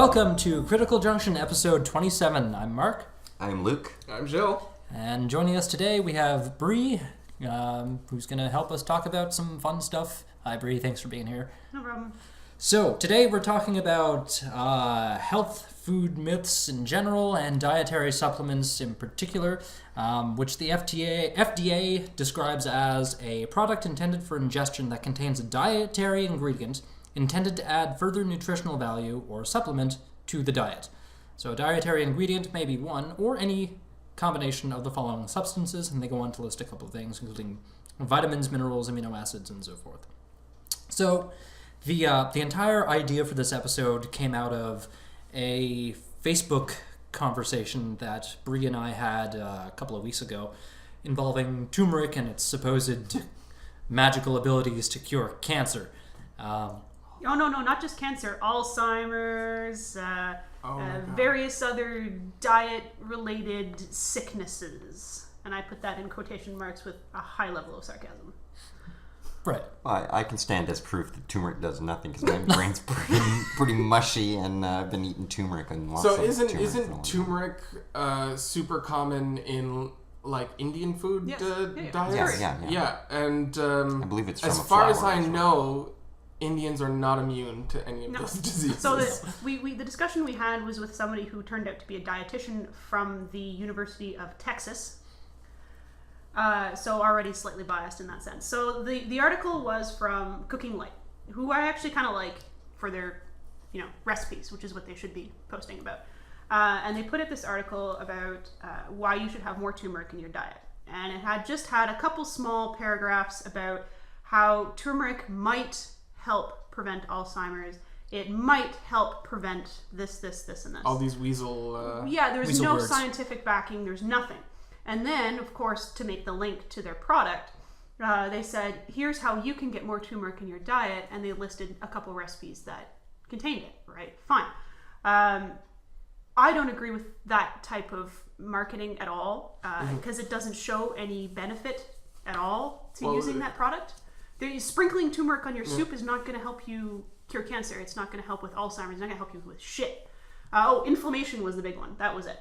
Welcome to Critical Junction episode 27. I'm Mark. I'm Luke. I'm Jill. And joining us today we have Bree, who's going to help us talk about some fun stuff. Hi Bree, thanks for being here. No problem. So today we're talking about health food myths in general and dietary supplements in particular, which the FDA describes as a product intended for ingestion that contains a dietary ingredient intended to add further nutritional value or supplement to the diet. So a dietary ingredient may be one or any combination of the following substances, and they go on to list a couple of things, including vitamins, minerals, amino acids, and so forth. So the entire idea for this episode came out of a Facebook conversation that Bree and I had a couple of weeks ago involving turmeric and its supposed magical abilities to cure cancer. Oh, no, not just cancer. Alzheimer's, various other diet-related sicknesses. And I put that in quotation marks with a high level of sarcasm. Right. I can stand as proof that turmeric does nothing because my brain's pretty mushy, and I've been eating turmeric and lots of isn't turmeric super common in like Indian food diets? Yeah. And I believe it's from as a far as flower I as well. know, Indians are not immune to any of those diseases. So the discussion we had was with somebody who turned out to be a dietitian from the University of Texas. So already slightly biased in that sense. So the article was from Cooking Light, who I actually kind of like for their, recipes, which is what they should be posting about. And they put out this article about why you should have more turmeric in your diet. And it had had a couple small paragraphs about how turmeric might help prevent Alzheimer's. It might help prevent this, and this. All these weasel... there's weasel no words. scientific backing. There's nothing. And then, of course, to make the link to their product, they said, here's how you can get more turmeric in your diet, and they listed a couple recipes that contained it, right? Fine. I don't agree with that type of marketing at all, because it doesn't show any benefit at all to using that product. Sprinkling turmeric on your soup is not going to help you cure cancer. It's not going to help with Alzheimer's. It's not going to help you with shit. Inflammation was the big one. That was it.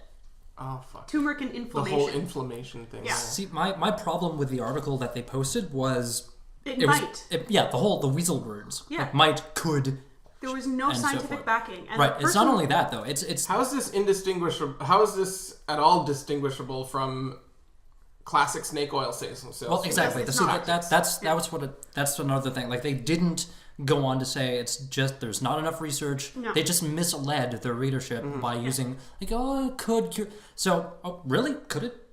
Oh, fuck. Turmeric and inflammation. The whole inflammation thing. Yeah. See, my problem with the article that they posted was... It might. The weasal words. Yeah. Like might, could... There was no and so scientific forth. backing. And Right, it's not only that, though. It's How is this indistinguishable? How is this at all distinguishable from classic snake oil sales? Well, exactly. It's So not. that's another thing. Like, they didn't go on to say it's just there's not enough research. No. They just misled their readership by using like, it could cure. So really, could it?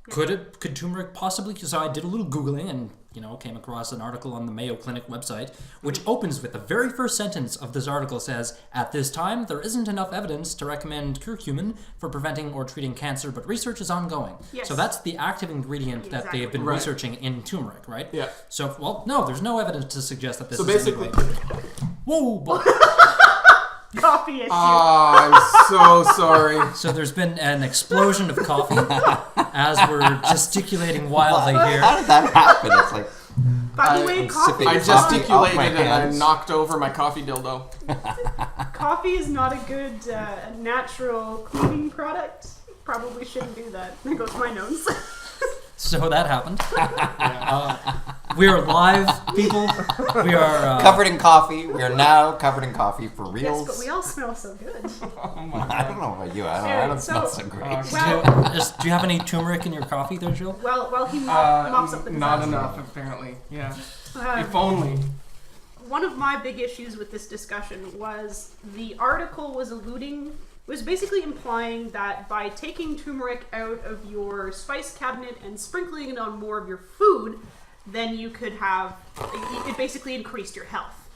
Could turmeric possibly? So I did a little Googling and came across an article on the Mayo Clinic website, which opens with the very first sentence of this article says, "At this time, there isn't enough evidence to recommend curcumin for preventing or treating cancer, but research is ongoing." Yes. So that's the active ingredient that they have been Right. researching in turmeric, right? Yeah. So, no, there's no evidence to suggest that this So is basically... Whoa! But, Coffee issue. I'm so sorry. so there's been an explosion of coffee as we're gesticulating wildly here. How did that happen? It's like By the way, I'm coffee. sipping I Coffee off gesticulated my and I hands. knocked over my coffee dildo. Coffee is not a good natural cleaning product. Probably shouldn't do that. There goes my nose. So that happened. We are live, people. We are covered in coffee. We are now covered in coffee for Yes, reals. but we all smell so good. I don't know about you. I don't smell so great. do you have any turmeric in your coffee there, Jill? Well, while he mops up the Not disaster. enough, apparently. Yeah. Uh, If only. One of my big issues with this discussion was the article was basically implying that by taking turmeric out of your spice cabinet and sprinkling it on more of your food, then you could it basically increased your health.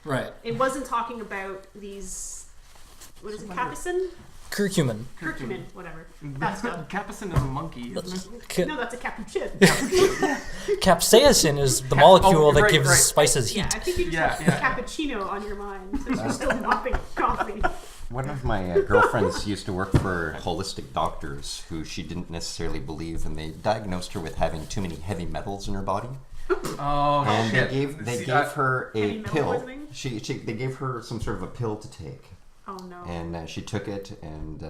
Right. It wasn't talking about these, what is it, capsaicin? Curcumin. Curcumin, whatever. That stuff. Capsaicin is a monkey, isn't it? No, that's a cappuccino. Capsaicin is the molecule that right, gives right. spices Yeah, heat. I think you just have cappuccino on your mind since you're still mopping coffee. One of my girlfriends used to work for holistic doctors who she didn't necessarily believe, and they diagnosed her with having too many heavy metals in her body. Oh, And shit. they gave her a Heavy metal pill. poisoning? They gave her some sort of a pill to take. Oh no. And she took it, and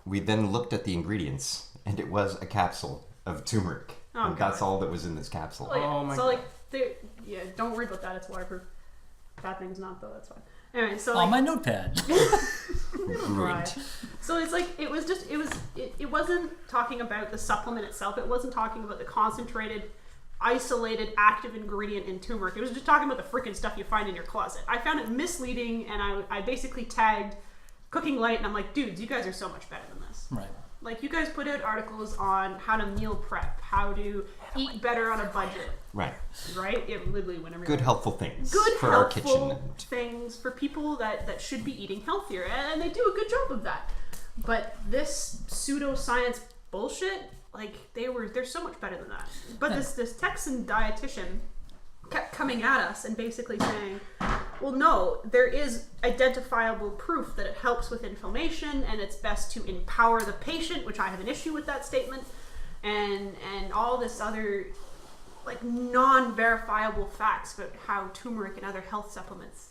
we then looked at the ingredients, and it was a capsule of turmeric. Oh, and God. that's all that was in this capsule. Oh, yeah. Oh, my so God. don't worry about that. It's waterproof. That thing's not though. That's fine. Anyway, so On my notepad. Ruined. So it's like it wasn't talking about the supplement itself. It wasn't talking about the concentrated, isolated active ingredient in turmeric. It was just talking about the freaking stuff you find in your closet. I found it misleading, and I basically tagged Cooking Light, and I'm like, dudes, you guys are so much better than this. Right. Like, you guys put out articles on how to meal prep, how to eat better on a budget, Right. right? It literally whenever Good helpful things good for our helpful kitchen. things for people that should be eating healthier, and they do a good job of that. But this pseudoscience bullshit, like they're so much better than that. But this Texan dietitian kept coming at us and basically saying, well, no, there is identifiable proof that it helps with inflammation, and it's best to empower the patient, which I have an issue with that statement, and all this other like non-verifiable facts about how turmeric and other health supplements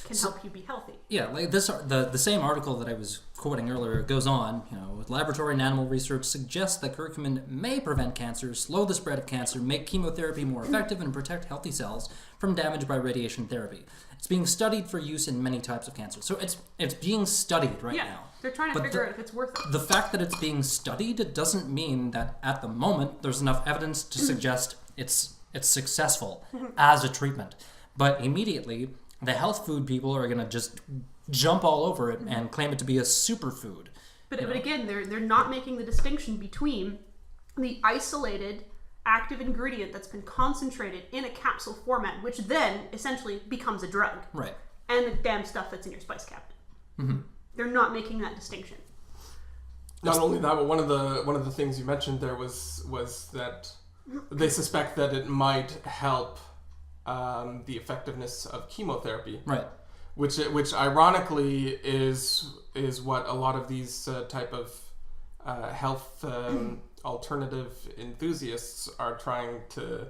can help you be healthy. Yeah, like this, the same article that I was quoting earlier goes on, with laboratory and animal research suggests that curcumin may prevent cancer, slow the spread of cancer, make chemotherapy more effective, and protect healthy cells from damage by radiation therapy. It's being studied for use in many types of cancer. So it's being studied right now. They're trying to figure out if it's worth it. The fact that it's being studied doesn't mean that at the moment there's enough evidence to suggest it's successful as a treatment. But immediately, the health food people are going to just jump all over it and claim it to be a superfood. But again, they're not making the distinction between the isolated active ingredient that's been concentrated in a capsule format, which then essentially becomes a drug, Right. and the damn stuff that's in your spice cabinet. Mm-hmm. They're not making that distinction. Not only that, but one of the things you mentioned there was that they suspect that it might help the effectiveness of chemotherapy, Right. which ironically is what a lot of these type of health alternative enthusiasts are trying to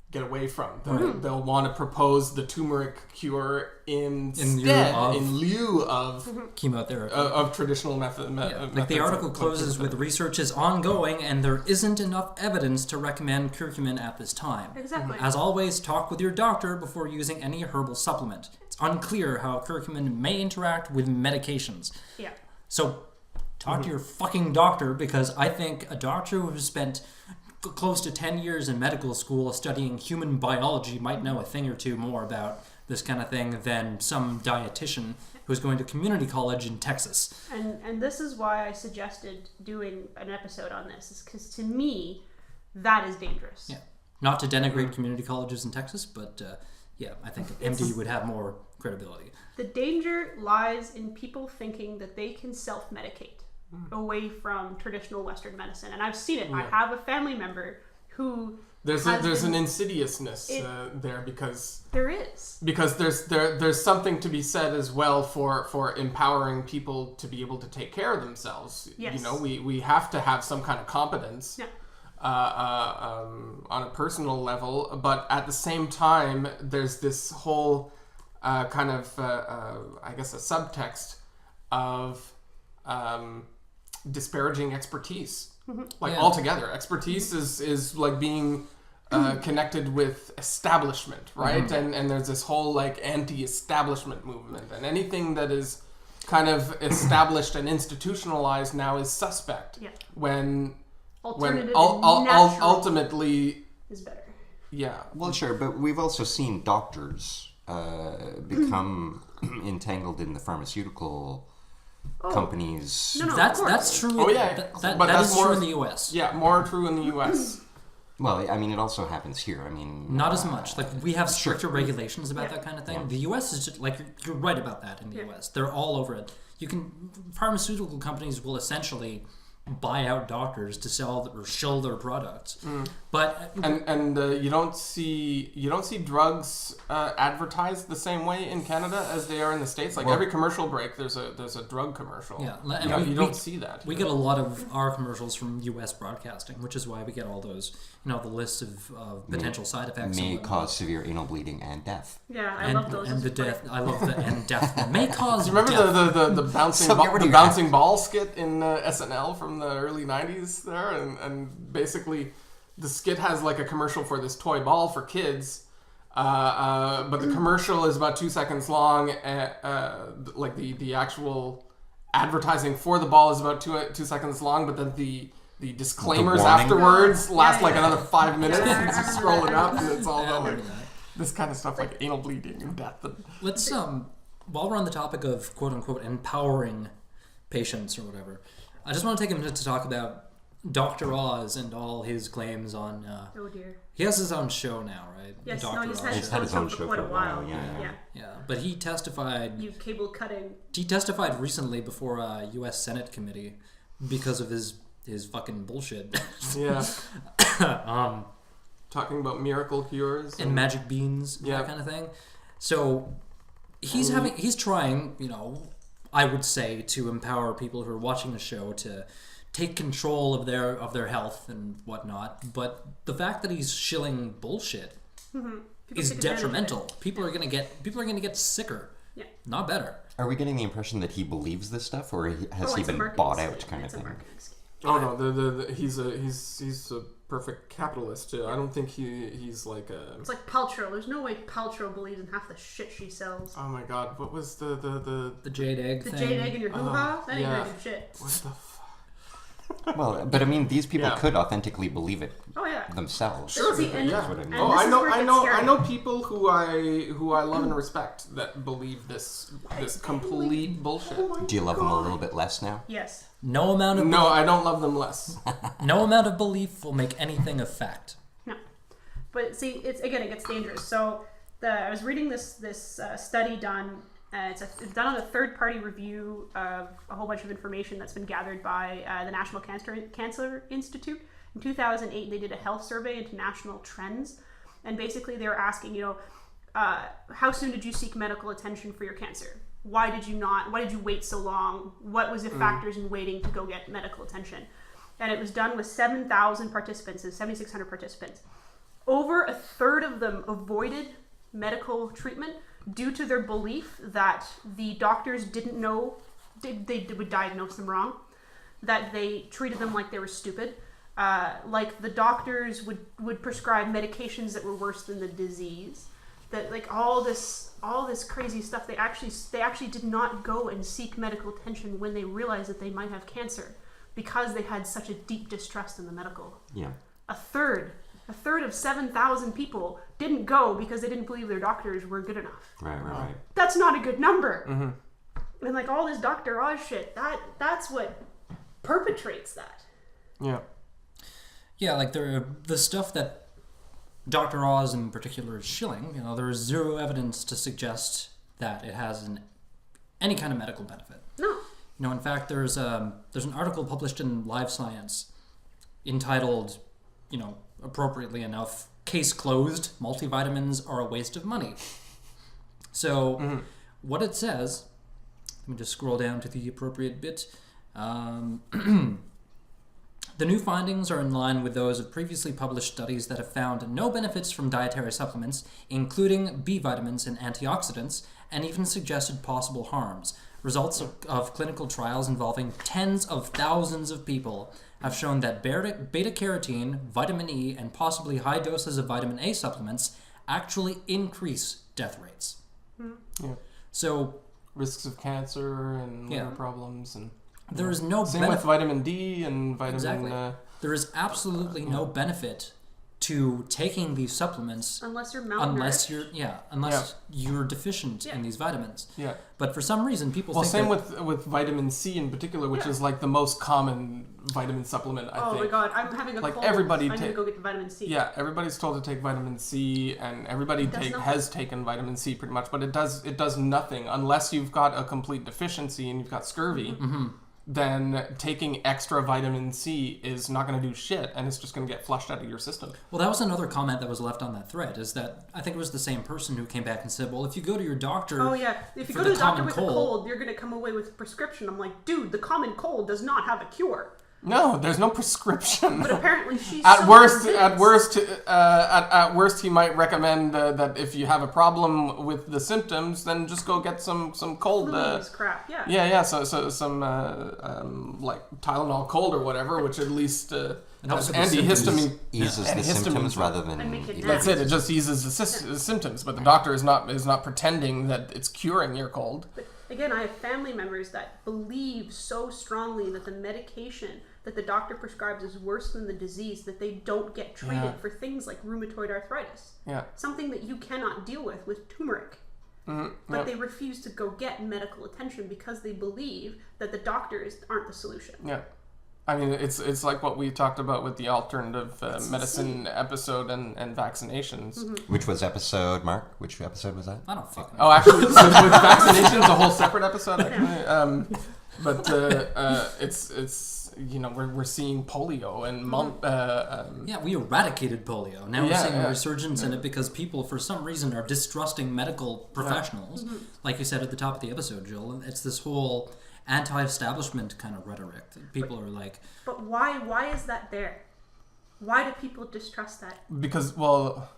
get away from. They'll want to propose the turmeric cure in lieu of Chemotherapy. of traditional method. Like the article closes with research is ongoing and there isn't enough evidence to recommend curcumin at this time. Exactly. As always, talk with your doctor before using any herbal supplement. It's unclear how curcumin may interact with medications. Yeah. So talk to your fucking doctor, because I think a doctor who has spent close to 10 years in medical school studying human biology might know a thing or two more about this kind of thing than some dietitian who's going to community college in Texas. And this is why I suggested doing an episode on this, is because to me, that is dangerous. Yeah. Not to denigrate community colleges in Texas, but I think MD would have more credibility. The danger lies in people thinking that they can self-medicate away from traditional Western medicine. And I've seen it. I have a family member who there's an insidiousness there because there's something to be said as well for empowering people to be able to take care of themselves. Yes. We have to have some kind of competence. Yeah. On a personal level, but at the same time, there's this whole kind of, I guess, a subtext of disparaging expertise. Altogether, expertise is like being connected with establishment, right? And there's this whole like anti-establishment movement, and anything that is kind of established and institutionalized now is suspect. Yeah. When Alternative ultimately is better. Yeah. Well, sure, but we've also seen doctors become entangled in the pharmaceutical companies. No, That's true. Oh, yeah. That that's is more true in the U.S. Yeah, more true in the U.S. Well, I mean, it also happens here. I mean, Not as much. Like, we have stricter regulations about that kind of thing. Yeah. The U.S. is just, like, you're right about that in the U.S. They're all over it. Pharmaceutical companies will essentially buy out doctors to sell or shill their products. But But And you don't see drugs advertised the same way in Canada as they are in the States. Like every commercial break, there's a drug commercial. Yeah, you don't see that. We get a lot of our commercials from U.S. broadcasting, which is why we get all those, the list of potential side effects. May cause severe anal bleeding and death. Yeah, I love those. And the death. I love the and death one. May cause. Do you remember death. the bouncing ball skit in SNL from the early '90s there, and basically. The skit has like a commercial for this toy ball for kids, but the commercial is about 2 seconds long. Like the actual advertising for the ball is about 2 seconds long, but then the disclaimers afterwards last like another 5 minutes. And you scroll it up, and it's all about like this kind of stuff, like anal bleeding and death. Let's while we're on the topic of quote unquote empowering patients or whatever, I just want to take a minute to talk about Dr. Oz and all his claims on... oh dear. He has his own show now, right? Yes, Dr. he's had his own show for quite a while. Yeah, but he testified... You cable cutting. He testified recently before a U.S. Senate committee because of his fucking bullshit. Yeah. Talking about miracle cures. And magic beans, that kind of thing. So he's trying, I would say, to empower people who are watching the show to... take control of their health and whatnot, but the fact that he's shilling bullshit is detrimental. People are gonna get sicker, not better. Are we getting the impression that he believes this stuff, or has he been bought out, kind of thing? Oh no, he's a perfect capitalist. I don't think he's like a. It's like Paltrow. There's no way Paltrow believes in half the shit she sells. Oh my god, what was the jade egg? The thing? jade egg in your hoo-ha? That ain't very good shit. What the fuck? Well, but I mean, these people could authentically believe it themselves. Sure, See, and, that's what I mean. Oh, I know people who I love and respect that believe this complete bullshit. Do you love them a little bit less now? Yes. No amount of I don't love them less. No amount of belief will make anything a fact. No, but see, it gets dangerous. So I was reading this study done. It's done on a third-party review of a whole bunch of information that's been gathered by the National Cancer Institute. In 2008, they did a health survey into national trends, and basically they were asking, how soon did you seek medical attention for your cancer? Why did you wait so long? What was the factors in waiting to go get medical attention? And it was done with 7,000 participants, 7,600 participants. Over a third of them avoided medical treatment due to their belief that the doctors didn't know, they would diagnose them wrong, that they treated them like they were stupid, like the doctors would prescribe medications that were worse than the disease, that like all this crazy stuff. They actually did not go and seek medical attention when they realized that they might have cancer because they had such a deep distrust in the medical. Yeah. A third of 7,000 people didn't go because they didn't believe their doctors were good enough. Right. That's not a good number. Mm-hmm. And like all this Dr. Oz shit, that's what perpetrates that. Yeah. Yeah, like the stuff that Dr. Oz in particular is shilling, there is zero evidence to suggest that it has any kind of medical benefit. No. In fact, there's an article published in Live Science entitled, appropriately enough, "Case Closed, Multivitamins Are a Waste of Money." So what it says, let me just scroll down to the appropriate bit. The new findings are in line with those of previously published studies that have found no benefits from dietary supplements, including B vitamins and antioxidants, and even suggested possible harms. Results of clinical trials involving tens of thousands of people have shown that beta-carotene, vitamin E, and possibly high doses of vitamin A supplements actually increase death rates. Yeah. So risks of cancer and liver problems and there is no same benefit. with vitamin D and vitamin. Exactly. There is absolutely no benefit to taking these supplements unless you're malnourished. Unless you're deficient in these vitamins. Yeah. But for some reason, people think same with vitamin C in particular, which is like the most common vitamin supplement. I think. Oh my god, I'm having a cold. Everybody I need to go get the vitamin C. Yeah, everybody's told to take vitamin C, and everybody has taken vitamin C pretty much, but it does nothing unless you've got a complete deficiency and you've got scurvy. Mm-hmm. then taking extra vitamin C is not going to do shit, and it's just going to get flushed out of your system. Well, that was another comment that was left on that thread, is that I think it was the same person who came back and said, well, if you go to your doctor... Oh, yeah. If you go to the doctor with a cold, you're going to come away with a prescription. I'm like, dude, the common cold does not have a cure. No, there's no prescription. But apparently she's at worst, he might recommend that if you have a problem with the symptoms, then just go get some cold. Crap. Yeah. Yeah. So some like Tylenol cold or whatever, which at least has antihistamine eases the symptoms rather than. That's it. It just eases the symptoms, but the doctor is not pretending that it's curing your cold. But again, I have family members that believe so strongly that the medication that the doctor prescribes is worse than the disease that they don't get treated for things like rheumatoid arthritis. Yeah. Something that you cannot deal with turmeric. But they refuse to go get medical attention because they believe that the doctors aren't the solution. Yeah. I mean, it's like what we talked about with the alternative medicine episode and vaccinations. Which was episode, Mark? Which episode was that? I don't fucking know. Oh, actually, with vaccinations, a whole separate episode. Actually. But it's we're seeing polio and yeah, we eradicated polio. Now we're seeing a resurgence in it because people, for some reason, are distrusting medical professionals. Like you said at the top of the episode, Jill, it's this whole anti-establishment kind of rhetoric that people are like. But why is that there? Why do people distrust that? Because, well,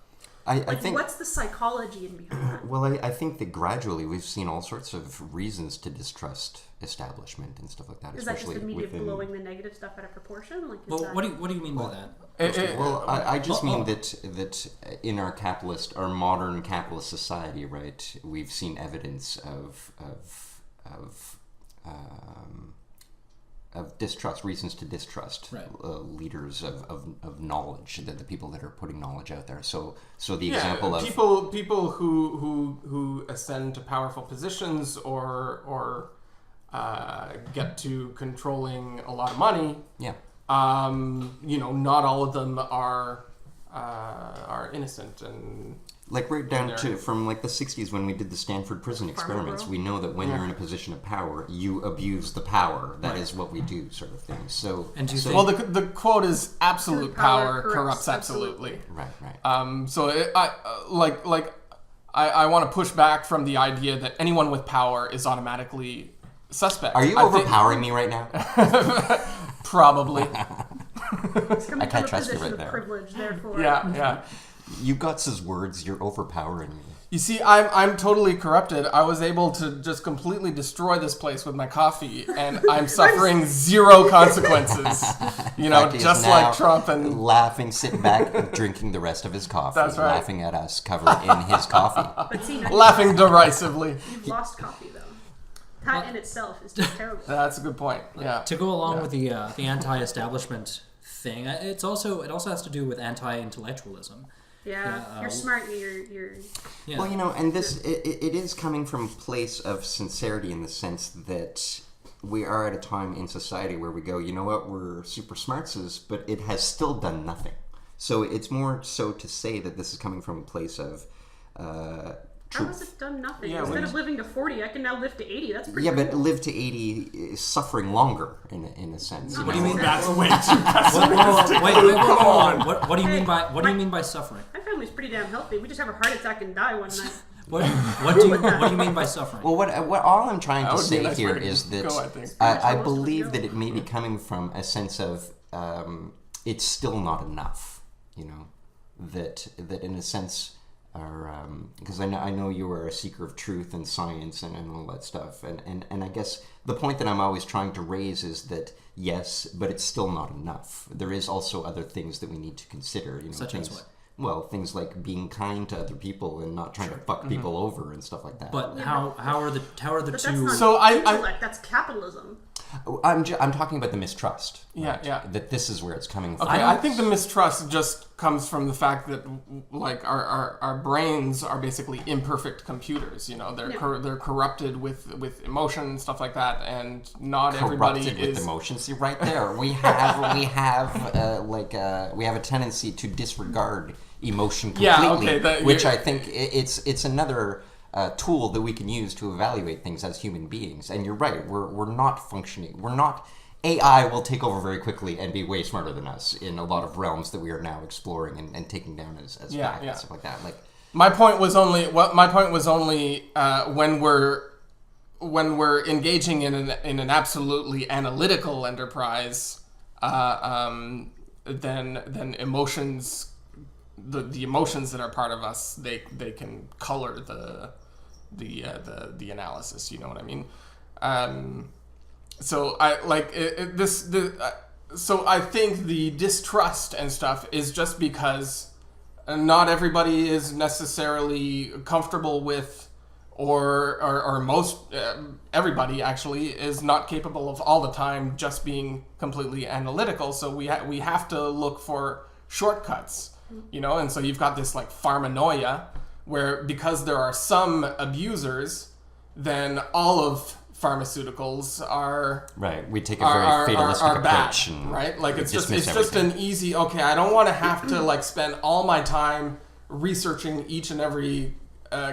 I think what's the psychology in behind that? Well, I think that gradually we've seen all sorts of reasons to distrust establishment and stuff like that. Is that just the media blowing the negative stuff out of proportion? Like, what do you mean by that? Well, I just mean that in our modern capitalist society, right, we've seen evidence of distrust, reasons to distrust leaders of knowledge, the people that are putting knowledge out there. So the example of people who ascend to powerful positions or get to controlling a lot of money. Yeah. Not all of them are innocent and. Like right down to from like the 60s when we did the Stanford prison experiments, we know that when you're in a position of power, you abuse the power. That is what we do, sort of thing. So, and the quote is absolute power corrupts absolutely. Right. So I want to push back from the idea that anyone with power is automatically suspect. Are you overpowering me right now? Probably. I can't trust you right there. Privilege, therefore. Yeah. You guts' words, you're overpowering me. You see, I'm totally corrupted. I was able to just completely destroy this place with my coffee, and I'm suffering zero consequences. Just like Trump and laughing, sitting back, drinking the rest of his coffee. That's right. Laughing at us covered in his coffee. But see, laughing derisively. You've lost coffee, though. That in itself is just terrible. That's a good point. Yeah. To go along with the anti-establishment thing, it also has to do with anti-intellectualism. Yeah, you're smart. You're. Yeah. Well, and this it is coming from a place of sincerity in the sense that we are at a time in society where we go, you know what, we're super smartses, but it has still done nothing. So it's more so to say that this is coming from a place of How has it done nothing? Yeah, Instead of living to 40, I can now live to 80. That's pretty cool. Yeah, but live to 80 is suffering longer in a sense. What do you mean? That's way too pessimistic. Wait, hold on. What do you mean by suffering? My family's pretty damn healthy. We just have a heart attack and die one night. What do you mean by suffering? Well, what all I'm trying to say here is that I believe that it may be coming from a sense of it's still not enough. That in a sense. Because I know you are a seeker of truth and science and all that stuff, and I guess the point that I'm always trying to raise is that yes, but it's still not enough. There is also other things that we need to consider. Such as what? Well, things like being kind to other people and not trying to fuck people over and stuff like that. But how are the but two? That's not intellect, that's capitalism. I'm talking about the mistrust. Right? Yeah. That this is where it's coming from. Okay, I think the mistrust just comes from the fact that like our brains are basically imperfect computers. They're corrupted with emotion and stuff like that, and not everybody corrupted is with emotion. See, right there, we have a tendency to disregard emotion completely, which I think it's another tool that we can use to evaluate things as human beings. And you're right, we're not functioning. We're not. AI will take over very quickly and be way smarter than us in a lot of realms that we are now exploring and taking down as fact and stuff like that. Like, my point was only when we're engaging in an absolutely analytical enterprise, then emotions, the emotions that are part of us, they can color the analysis. You know what I mean? So I like so I think the distrust and stuff is just because not everybody is necessarily comfortable with, or most everybody actually is not capable of all the time just being completely analytical. So we have to look for shortcuts, you know. And so you've got this like pharmanoia, where because there are some abusers, then all of pharmaceuticals are right. We take a very fatalistic approach, bad, right? Like it's just an easy. Okay, I don't want to have to like spend all my time researching each and every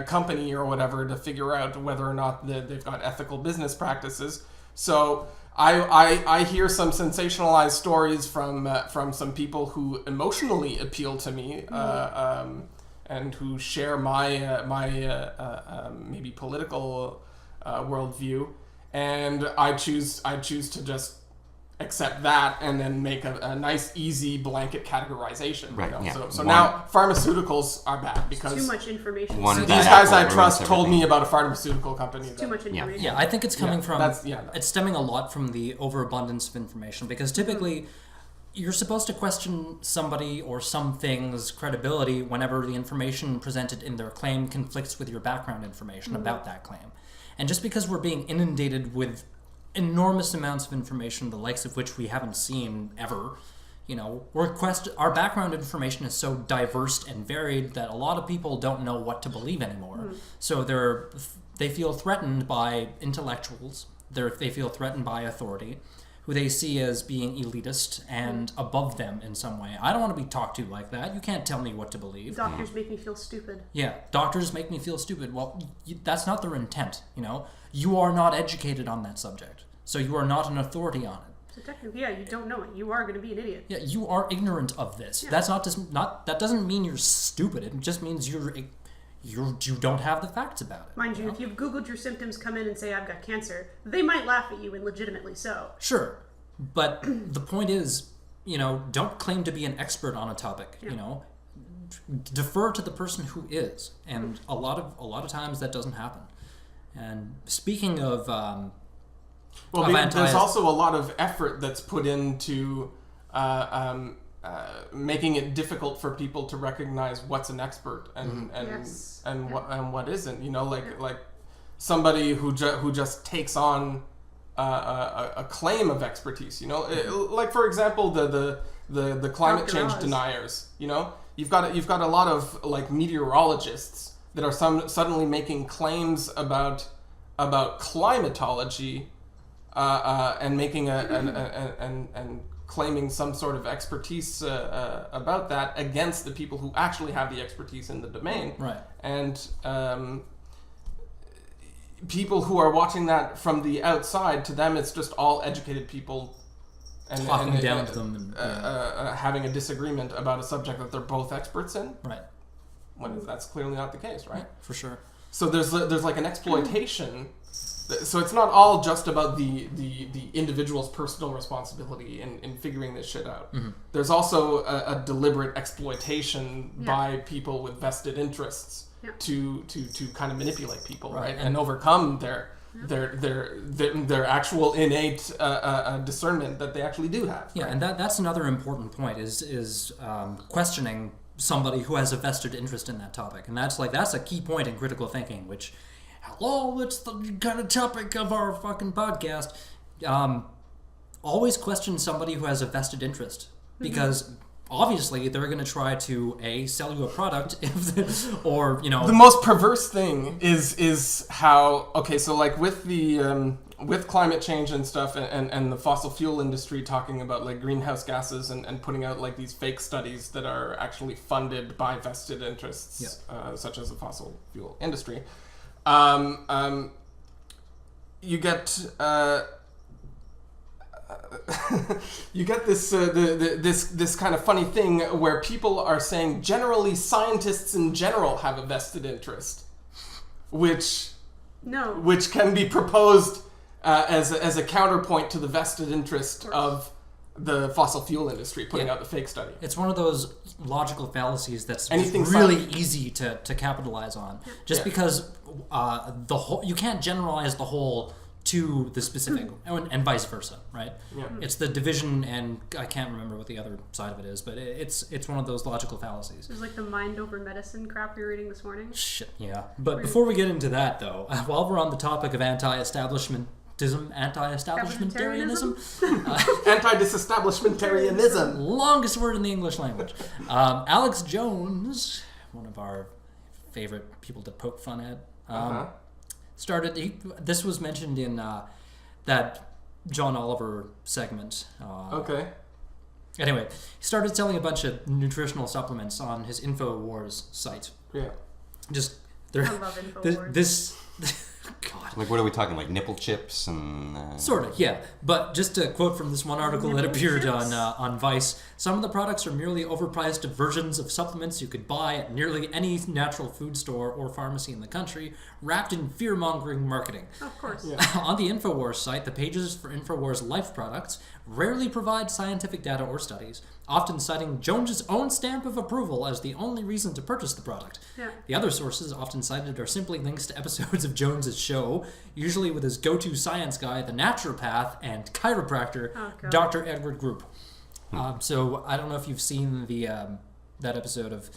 company or whatever to figure out whether or not they've got ethical business practices. So I hear some sensationalized stories from some people who emotionally appeal to me, and who share my maybe political worldview, and I choose to just accept that and then make a nice easy blanket categorization. Right. You know? Yeah. So now pharmaceuticals are bad because too much information. These guys I trust told me about a pharmaceutical company. Too much information. Yeah, I think it's coming from. Yeah. It's stemming a lot from the overabundance of information, because typically you're supposed to question somebody or something's credibility whenever the information presented in their claim conflicts with your background information about that claim. And just because we're being inundated with enormous amounts of information, the likes of which we haven't seen ever, you know, our background information is so diverse and varied that a lot of people don't know what to believe anymore. So they feel threatened by intellectuals. They feel threatened by authority, who they see as being elitist and above them in some way. I don't want to be talked to like that. You can't tell me what to believe. Doctors make me feel stupid. Yeah, doctors make me feel stupid. Well, that's not their intent, you know? You are not educated on that subject, so you are not an authority on it. So technically, yeah, you don't know it. You are going to be an idiot. Yeah, you are ignorant of this. Yeah. That's that doesn't mean you're stupid. It just means you don't have the facts about it. Mind you, if you've Googled your symptoms, come in and say, I've got cancer, they might laugh at you, and legitimately so. Sure. But the point is, you know, don't claim to be an expert on a topic, you know. Defer to the person who is. And a lot of times that doesn't happen. And speaking of there's also a lot of effort that's put into making it difficult for people to recognize what's an expert and what isn't. You know, like somebody who just takes on a claim of expertise. You know, like for example the climate change deniers. You know, you've got a lot of like meteorologists that are suddenly making claims about climatology. And making and claiming some sort of expertise about that against the people who actually have the expertise in the domain. Right. And people who are watching that from the outside, to them it's just all educated people talking down to them and having a disagreement about a subject that they're both experts in. Right. When that's clearly not the case, right? Yeah, for sure. So there's like an exploitation. So it's not all just about the individual's personal responsibility in figuring this shit out. Mm-hmm. There's also a deliberate exploitation by people with vested interests to kind of manipulate people, right? And overcome their actual innate discernment that they actually do have. Yeah, right? And that's another important point is questioning somebody who has a vested interest in that topic, and that's a key point in critical thinking, which. Hello, it's the kind of topic of our fucking podcast. Always question somebody who has a vested interest, because obviously they're going to try to sell you a product, or you know. The most perverse thing is how so like with the with climate change and stuff, and the fossil fuel industry talking about like greenhouse gases and putting out like these fake studies that are actually funded by vested interests, such as the fossil fuel industry. You get you get this this kind of funny thing where people are saying generally scientists in general have a vested interest, which can be proposed as a counterpoint to the vested interest of the fossil fuel industry putting out the fake study. It's one of those logical fallacies that's Anything really easy to capitalize on. Just because the whole, you can't generalize the whole to the specific, and vice versa, right? Yeah. It's the division, and I can't remember what the other side of it is, but it's one of those logical fallacies. It was like the mind over medicine crap we were reading this morning. Shit, yeah. But before we get into that, though, while we're on the topic of anti-establishmentarianism, Anti-disestablishmentarianism. Longest word in the English language. Alex Jones, one of our favorite people to poke fun at, this was mentioned in that John Oliver segment. Okay. Anyway, he started selling a bunch of nutritional supplements on his InfoWars site. Yeah. Just I love InfoWars. God. Like, what are we talking? Like nipple chips and... Sort of, yeah. But just to quote from this one article that appeared on Vice, some of the products are merely overpriced versions of supplements you could buy at nearly any natural food store or pharmacy in the country, wrapped in fear-mongering marketing. Of course. Yeah. On the InfoWars site, the pages for InfoWars Life products rarely provide scientific data or studies, often citing Jones's own stamp of approval as the only reason to purchase the product. Yeah. The other sources often cited are simply links to episodes of Jones's show, usually with his go-to science guy, the naturopath and chiropractor, Dr. Edward Group. So I don't know if you've seen the that episode of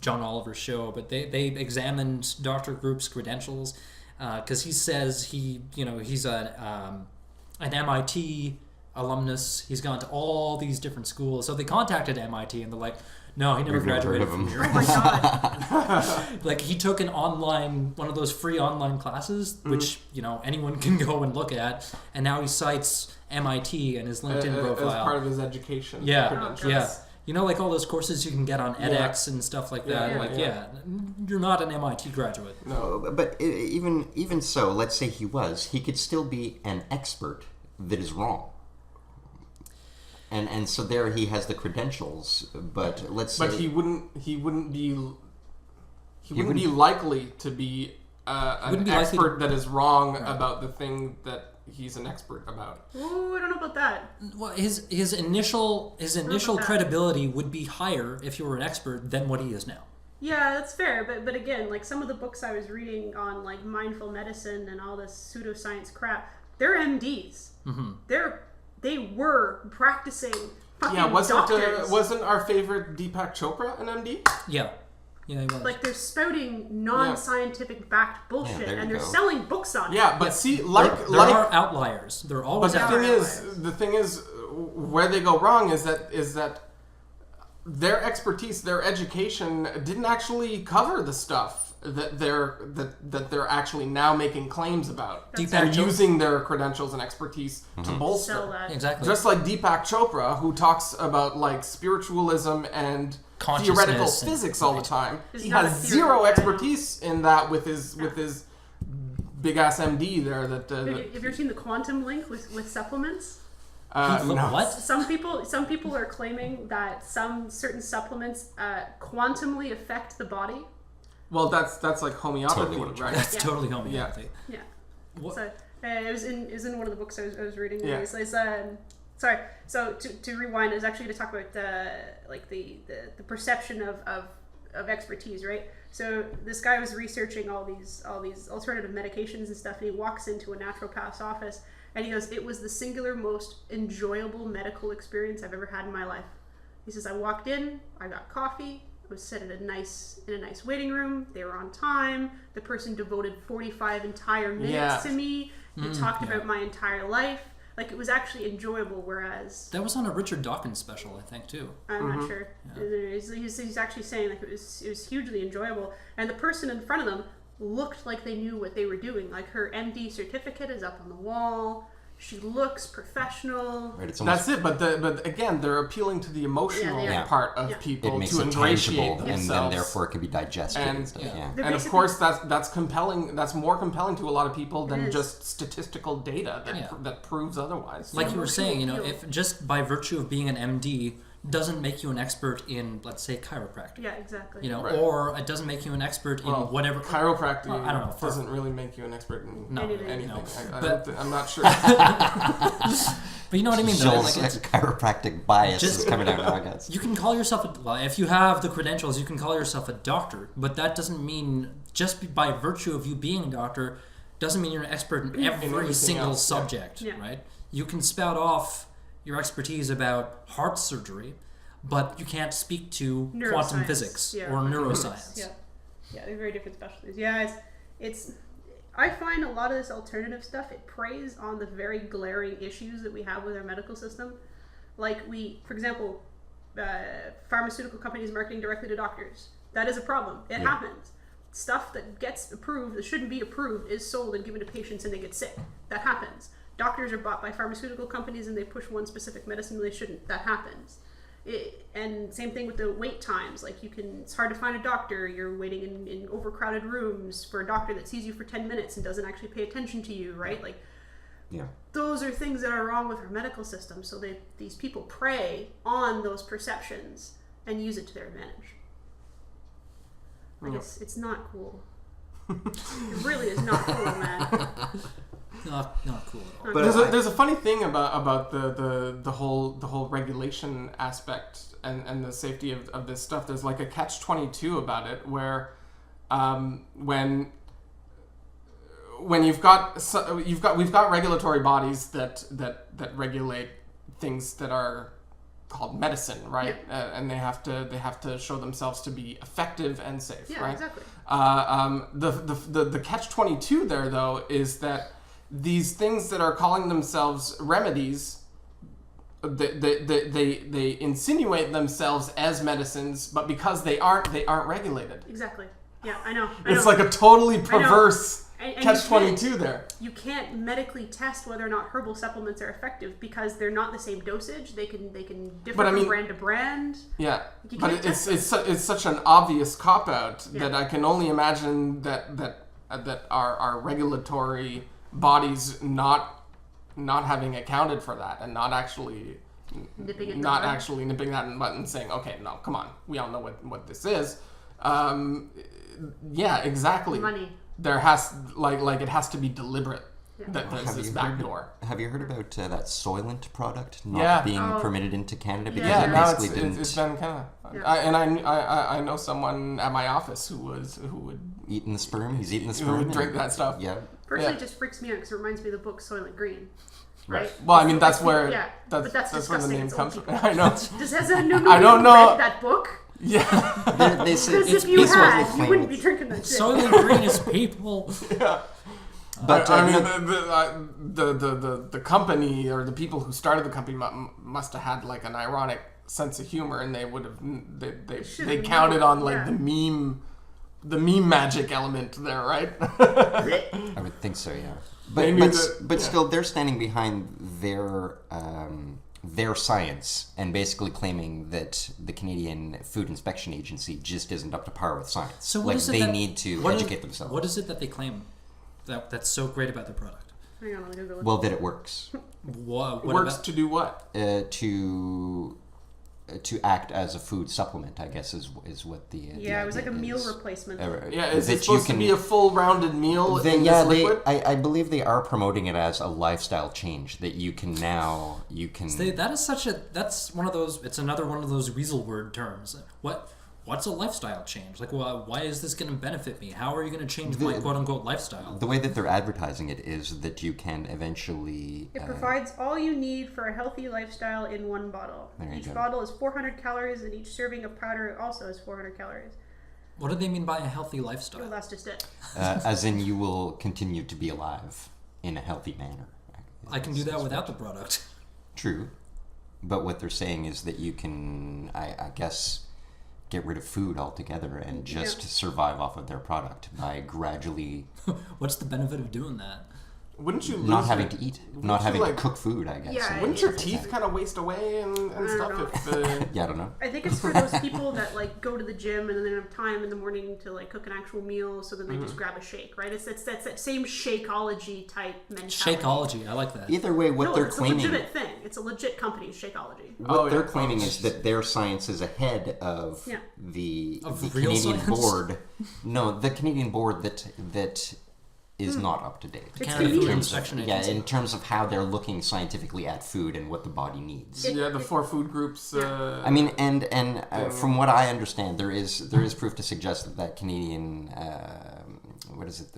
John Oliver's show, but they examined Dr. Group's credentials because he says he's an MIT alumnus. He's gone to all these different schools. So they contacted MIT and they're like, no, he never graduated from here. Oh my god. Like, he took one of those free online classes, which, anyone can go and look at, and now he cites MIT in his LinkedIn profile. As part of his education. Yeah, yeah. Like all those courses you can get on edX and stuff like that. You're not an MIT graduate. No, but even so, let's say he could still be an expert that is wrong. And so there he has the credentials, but let's say... But he wouldn't be likely to be an expert that is wrong about the thing that he's an expert about. Ooh, I don't know about that. Well, his initial credibility would be higher if you were an expert than what he is now. Yeah, that's fair, but again, like some of the books I was reading on like mindful medicine and all this pseudoscience crap, they're MDs. Mm-hmm. They were practicing fucking doctors. Wasn't our favorite Deepak Chopra an MD? Yeah, he was. Like, they're spouting non-scientific backed bullshit, and they're selling books on it. Yeah, but see, there are outliers. There always are. But the thing is, where they go wrong is that their expertise, their education didn't actually cover the stuff that they're actually now making claims about. They're using their credentials and expertise to bolster. Sell that. Exactly. Just like Deepak Chopra, who talks about like spiritualism and theoretical physics all the time. He has zero expertise in that with his big ass MD there. Have you ever seen the quantum link with supplements? No. What? Some people are claiming that some certain supplements quantumly affect the body. Well, that's like homeopathy, right? That's totally homeopathy. Yeah. So it was in one of the books I was reading. Yeah. Sorry. So to rewind, I was actually going to talk about the perception of expertise, right? So this guy was researching all these alternative medications and stuff, and he walks into a naturopath's office, and he goes, "It was the singular most enjoyable medical experience I've ever had in my life." He says, "I walked in, I got coffee. I was set in a nice waiting room. They were on time. The person devoted 45 entire minutes to me. They talked about my entire life. Like, it was actually enjoyable, whereas... That was on a Richard Dawkins special, I think, too. I'm not sure. Yeah. He's actually saying like it was hugely enjoyable. And the person in front of them looked like they knew what they were doing. Like, her MD certificate is up on the wall. She looks professional. Right, that's it. But again, they're appealing to the emotional part of people it makes to it ingratiate tangible, themselves, and then therefore it can be digested. And of course, that's compelling. That's more compelling to a lot of people than just statistical data that proves otherwise. Like you were saying, if just by virtue of being an MD doesn't make you an expert in, let's say, chiropractic. Yeah, exactly. Or it doesn't make you an expert in whatever. Chiropractic I don't know, doesn't really make you an expert in anything. I'm not sure. But you know what I mean, though? Joel's chiropractic bias is coming out now, I guess. You can call yourself if you have the credentials, you can call yourself a doctor, but that doesn't mean, just by virtue of you being a doctor, doesn't mean you're an expert in every single subject, right? You can spout off your expertise about heart surgery, but you can't speak to quantum physics or neuroscience. Yeah, they're very different specialties. Yeah, it's I find a lot of this alternative stuff, it preys on the very glaring issues that we have with our medical system. Like for example, pharmaceutical companies marketing directly to doctors. That is a problem. It happens. Stuff that gets approved, that shouldn't be approved, is sold and given to patients and they get sick. That happens. Doctors are bought by pharmaceutical companies and they push one specific medicine when they shouldn't. That happens. And same thing with the wait times. Like it's hard to find a doctor. You're waiting in overcrowded rooms for a doctor that sees you for 10 minutes and doesn't actually pay attention to you, right? Those are things that are wrong with our medical system. So these people prey on those perceptions and use it to their advantage. It's not cool. It really is not cool, man. Not cool at all. But there's a funny thing about the whole regulation aspect and the safety of this stuff. There's like a catch-22 about it, where when we've got regulatory bodies that regulate things that are called medicine, right? And they have to show themselves to be effective and safe, right? Exactly. The catch-22 there, though, is that these things that are calling themselves remedies, they insinuate themselves as medicines, but because they aren't regulated. Exactly. Yeah, I know. It's like a totally perverse catch-22 there. You can't medically test whether or not herbal supplements are effective because they're not the same dosage. They can differ from brand to brand. Yeah, but it's such an obvious cop-out that I can only imagine that our regulatory bodies not having accounted for that and not actually nipping that in the bud and saying, okay, no, come on, we all know what this is. Yeah, exactly. Money. There has it has to be deliberate. That there's this backdoor. Have you heard about that Soylent product not being permitted into Canada because it now basically didn't? It's been kind of. I know someone at my office who would eating the sperm. He's eating the sperm. Who would drink that stuff. Yeah. Personally, it just freaks me out because it reminds me of the book Soylent Green. Right. Well, I mean that's where that's where the name comes from. I know. Has anyone read that book? Yeah. They say because if you had, you wouldn't be drinking that shit. Soylent Green is people. Yeah. But I mean, the company or the people who started the company must have had like an ironic sense of humor, and they would have they counted on like the meme magic element there, right? I would think so, yeah. But still, they're standing behind their science and basically claiming that the Canadian Food Inspection Agency just isn't up to par with science. So they need to educate themselves. What is it that they claim that's so great about the product? Hang on, let me Google it. Well, that it works. What works about? To do what? To act as a food supplement, I guess, is what the it was like a meal replacement. Is it supposed to be a full rounded meal? Then I believe they are promoting it as a lifestyle change that you can. That's one of those. It's another one of those weasel word terms. What's a lifestyle change? Like, why is this going to benefit me? How are you going to change my quote-unquote lifestyle? The way that they're advertising it is that you can eventually... It provides all you need for a healthy lifestyle in one bottle. Each bottle is 400 calories, and each serving of powder also is 400 calories. What do they mean by a healthy lifestyle? Well, that's just it. As in you will continue to be alive in a healthy manner. I can do that without the product. True. But what they're saying is that you can, I guess... get rid of food altogether and just survive off of their product by gradually... What's the benefit of doing that? Wouldn't you not having to eat, not having to cook food, I guess. Yeah, wouldn't your teeth kind of waste away and stuff? Yeah, I don't know. I think it's for those people that like go to the gym and then they don't have time in the morning to like cook an actual meal, so then they just grab a shake, right? It's that same Shakeology type mentality. Shakeology, I like that. Either way, what they're claiming... it's a legitimate thing. It's a legit company, Shakeology. What they're claiming is that their science is ahead of the Canadian board. No, the Canadian board that is not up to date. In terms of how they're looking scientifically at food and what the body needs. The 4 food groups. I mean, and from what I understand, there is proof to suggest that Canadian. What is it?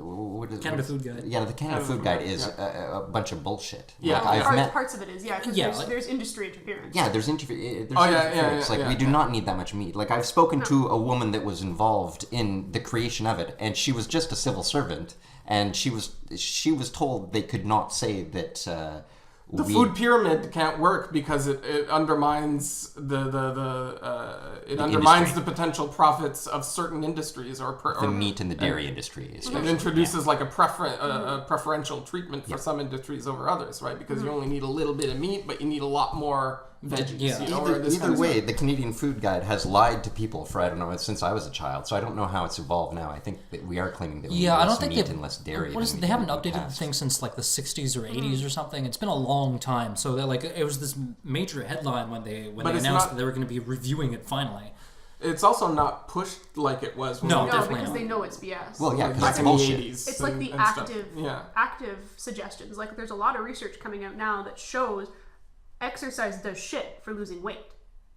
Canada Food Guide. Yeah, the Canada Food Guide is a bunch of bullshit. Yeah, parts of it is. Yeah, because there's industry interference. Yeah, there's interference. Like we do not need that much meat. Like I've spoken to a woman that was involved in the creation of it, and she was just a civil servant. And she was told they could not say that the food pyramid can't work because it undermines the potential profits of certain industries or the meat and the dairy industry. It introduces like a preferential treatment for some industries over others, right? Because you only need a little bit of meat, but you need a lot more veggies. Yeah. Either way, the Canadian Food Guide has lied to people for, I don't know, since I was a child. So I don't know how it's evolved now. I think that we are claiming that we need less meat and less dairy. They haven't updated the thing since like the 60s or 80s or something. It's been a long time. So it was this major headline when they announced that they were going to be reviewing it finally. It's also not pushed like it was. Because they know it's BS. Well, yeah, because it's bullshit. It's like the active suggestions. Like there's a lot of research coming out now that shows exercise does shit for losing weight.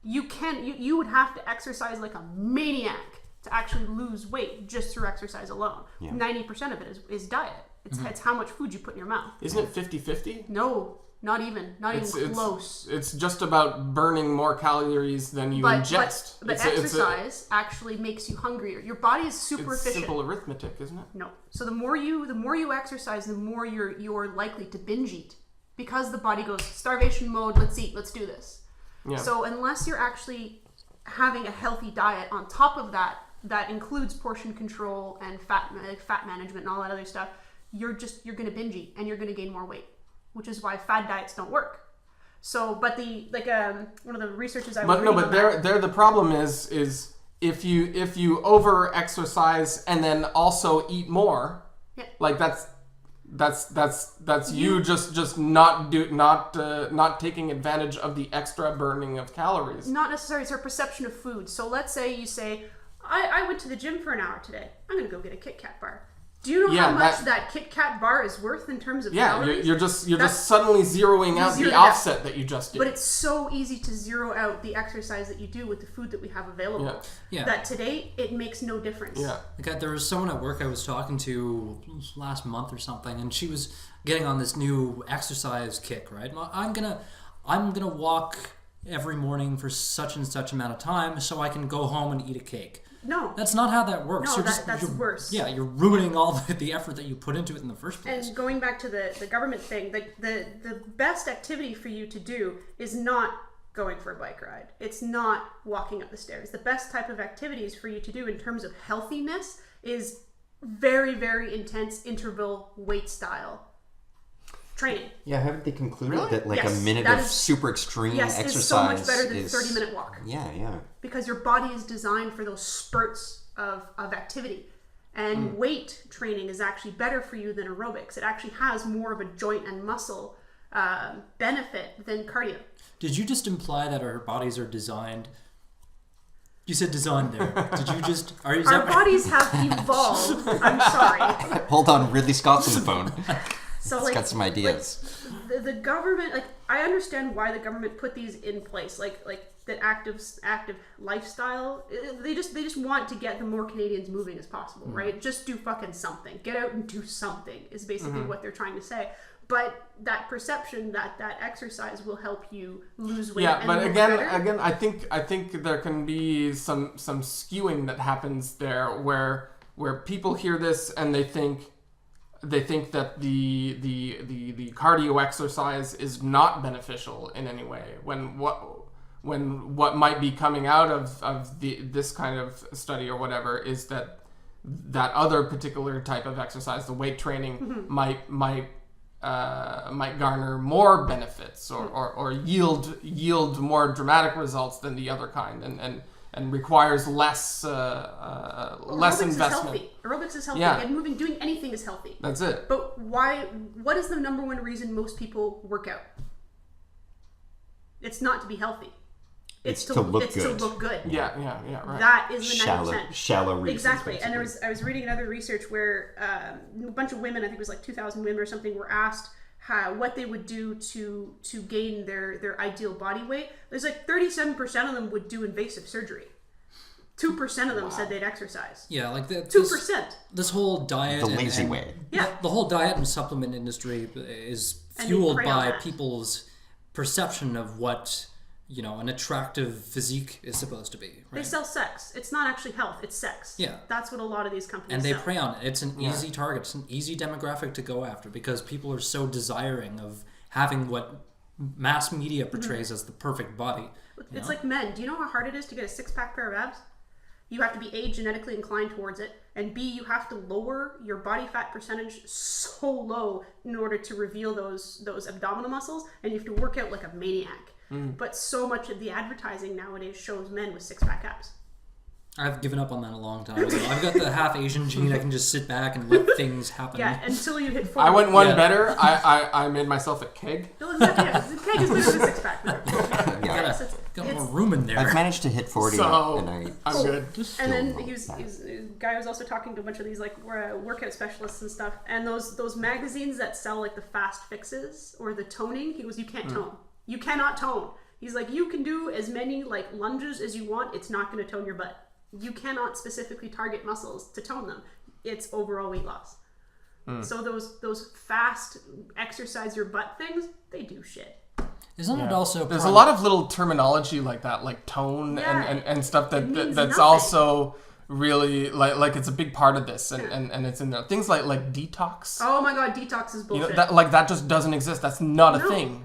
You would have to exercise like a maniac to actually lose weight just through exercise alone. 90% of it is diet. It's how much food you put in your mouth. Isn't it 50-50? No. Not even close. It's just about burning more calories than you ingest. But exercise actually makes you hungrier. Your body is super efficient. It's simple arithmetic, isn't it? No. So the more you exercise, the more you're likely to binge eat, because the body goes starvation mode. Let's eat. Let's do this. Yeah. So unless you're actually having a healthy diet on top of that includes portion control and fat management and all that other stuff, you're going to binge eat and you're going to gain more weight. Which is why fad diets don't work. So, but one of the researchers I was reading the problem is if you over exercise and then also eat more, like that's you just not taking advantage of the extra burning of calories. Not necessarily. It's our perception of food. So let's say you say, I went to the gym for an hour today. I'm going to go get a Kit Kat bar. Do you know how much that Kit Kat bar is worth in terms of calories? You're just suddenly zeroing out the offset that you just did. But it's so easy to zero out the exercise that you do with the food that we have available. Yeah. That today it makes no difference. Yeah. Okay, there was someone at work I was talking to last month or something, and she was getting on this new exercise kick. Right, I'm gonna walk every morning for such and such amount of time so I can go home and eat a cake. No. That's not how that works. No, that's worse. Yeah, you're ruining all the effort that you put into it in the first place. And going back to the government thing, the best activity for you to do is not going for a bike ride. It's not walking up the stairs. The best type of activities for you to do in terms of healthiness is very, very intense interval weight style training. Yeah, haven't they concluded that a minute of super extreme exercise is so much better than a 30-minute walk? Yeah. Because your body is designed for those spurts of activity. And weight training is actually better for you than aerobics. It actually has more of a joint and muscle benefit than cardio. Did you just imply that our bodies are designed? You said designed there. Did you just... Our bodies have evolved. I'm sorry. Hold on, Ridley Scott's on the phone. So it's got some ideas. The government, I understand why the government put these in place, like that active lifestyle. They just want to get the more Canadians moving as possible, right? Just do fucking something. Get out and do something is basically what they're trying to say. But that perception that exercise will help you lose weight. Yeah, but again, I think there can be some skewing that happens there where people hear this and they think that the cardio exercise is not beneficial in any way, when what might be coming out of this kind of study or whatever is that other particular type of exercise, the weight training, might garner more benefits or yield more dramatic results than the other kind, and requires less investment. Aerobics is healthy. Yeah. And doing anything is healthy. That's it. But what is the number one reason most people work out? It's not to be healthy. It's to look good. Yeah, right. That is the 90%. Shallow reasons. Exactly. And I was reading another research where a bunch of women, I think it was like 2,000 women or something, were asked what they would do to gain their ideal body weight. There's like 37% of them would do invasive surgery. 2% of them said they'd exercise. Yeah, like 2%. This whole diet, the lazy way. Yeah, the whole diet and supplement industry is fueled by people's perception of what an attractive physique is supposed to be. Right? They sell sex. It's not actually health. It's sex. Yeah, that's what a lot of these companies and they sell. prey on it. It's an easy target. It's an easy demographic to go after because people are so desiring of having what mass media portrays as the perfect body. It's like men. Do you know how hard it is to get a six-pack pair of abs? You have to be A, genetically inclined towards it, and B, you have to lower your body fat percentage so low in order to reveal those abdominal muscles, and you have to work out like a maniac. But so much of the advertising nowadays shows men with six-pack abs. I've given up on that a long time ago. I've got the half Asian gene. I can just sit back and let things happen. Yeah, until you hit 40. I went one better. I made myself a keg. No, exactly. Yeah. The keg is bigger than a six-pack. Got more room in there. I've managed to hit 40 I'm good. And then he was a guy was also talking to a bunch of these like workout specialists and stuff. And those magazines that sell like the fast fixes or the toning, he goes, you can't tone. You cannot tone. He's like, you can do as many like lunges as you want. It's not going to tone your butt. You cannot specifically target muscles to tone them. It's overall weight loss. So those fast exercise your butt things, they do shit. Isn't it also... There's a lot of little terminology like that, like tone and stuff that's nothing. also really like it's a big part of this and it's in there. Things like detox. Oh my god, detox is bullshit. That just doesn't exist. That's not a thing.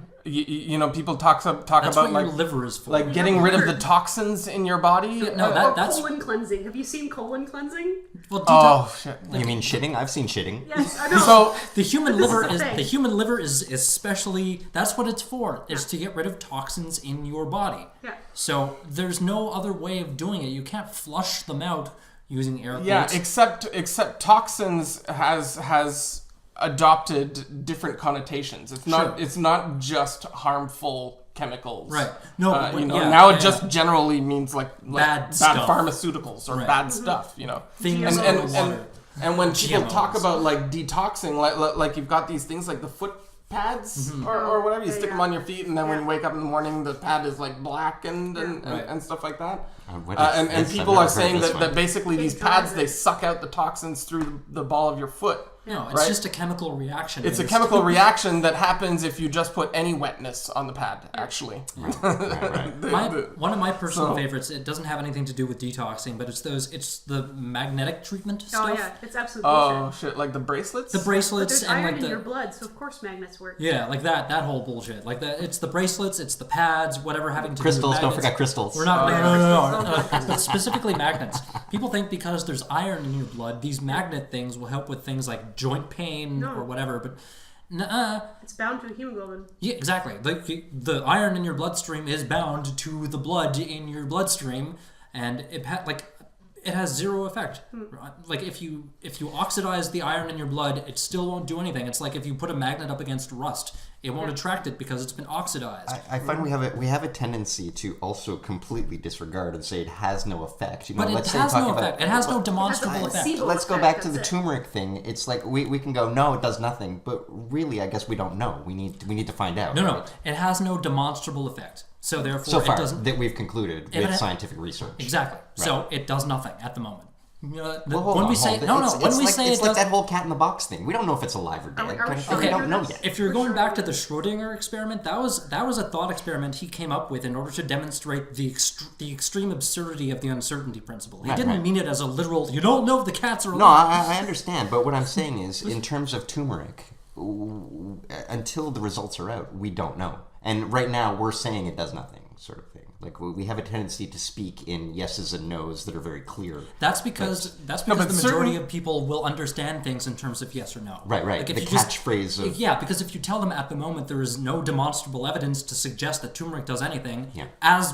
People talk that's about what like your liver is for. Like getting rid of the toxins in your body. That's colon cleansing. Have you seen colon cleansing? Well, oh shit! You mean shitting? I've seen shitting. Yes, I know. So the human liver is especially, that's what it's for. Is to get rid of toxins in your body. Yeah. So there's no other way of doing it. You can't flush them out using air quotes. Yeah, except toxins has adopted different connotations. It's not just harmful chemicals. Right. No, now it just generally means like bad stuff. Pharmaceuticals or bad stuff, Things and when people talk about like detoxing, like you've got these things like the foot pads or whatever, you stick them on your feet, and then when you wake up in the morning, the pad is like blackened and stuff like that. And people are saying that basically these pads, they suck out the toxins through the ball of your foot. No, it's just a chemical reaction. It's a chemical reaction that happens if you just put any wetness on the pad, actually. Right. One of my personal favorites, it doesn't have anything to do with detoxing, but it's the magnetic treatment stuff. Oh, yeah. It's absolutely bullshit. Oh, shit. Like the bracelets? The bracelets. But there's iron in your blood, so of course magnets work. Yeah, like that whole bullshit. Like it's the bracelets, it's the pads, whatever having to crystals, do with magnets. Don't forget crystals. We're not... No. But specifically magnets. People think because there's iron in your blood, these magnet things will help with things like joint pain or whatever, but it's bound to hemoglobin. Yeah, exactly. The iron in your bloodstream is bound to the blood in your bloodstream, and it has zero effect. Like if you oxidize the iron in your blood, it still won't do anything. It's like if you put a magnet up against rust, it won't attract it because it's been oxidized. I find we have a tendency to also completely disregard and say it has no effect. But it has no effect. It has no demonstrable effect. Let's go back to the turmeric thing. It's like we can go, no, it does nothing, but really, I guess we don't know. We need to find out. No, it has no demonstrable effect. So therefore, so far, it doesn't. That we've concluded with scientific research. Exactly. Right. So it does nothing at the moment. When we say it's like that whole cat in the box thing. We don't know if it's alive or dead. We don't know yet. If you're going back to the Schrödinger experiment, that was a thought experiment he came up with in order to demonstrate the extreme absurdity of the uncertainty principle. He didn't mean it as a literal. You don't know if the cats are alive. No, I understand. But what I'm saying is, in terms of turmeric, until the results are out, we don't know. And right now, we're saying it does nothing. sort of thing. Like we have a tendency to speak in yeses and nos that are very clear. That's because the majority of people will understand things in terms of yes or no. Right. Like the catchphrase of... Yeah, because if you tell them at the moment there is no demonstrable evidence to suggest that turmeric does anything, yeah. as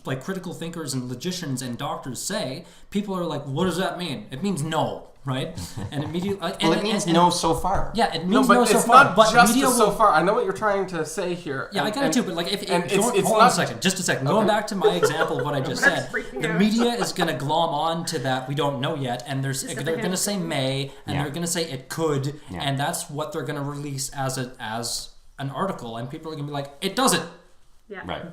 like critical thinkers and logicians and doctors say, people are like, what does that mean? It means no, right? And immediately... it means no so far. Yeah, it means no so it's far. Not but just media so far. I know what you're trying to say here. Yeah, I get it too, but like if it's hold on a second, just a second. Okay. Going back to my example of what I just said, the media is going to glom on to that we don't know yet, and they're going to say may, and they're going to say it could, and that's what they're going to release as an article, and people are going to be like, it doesn't. Yeah. Right.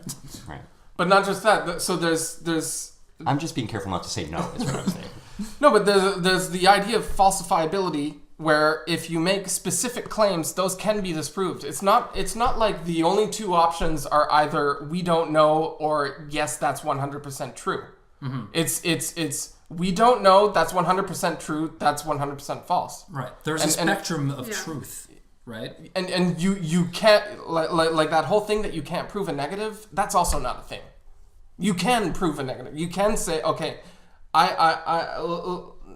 But not just that. So there's. I'm just being careful not to say no. Is what I'm saying. No, but there's the idea of falsifiability, where if you make specific claims, those can be disproved. It's not like the only two options are either we don't know or yes, that's 100% true. Mm-hmm. It's we don't know, that's 100% true, that's 100% false. Right. There's a spectrum of truth. Right, and you can't like that whole thing that you can't prove a negative. That's also not a thing. You can prove a negative. You can say, okay,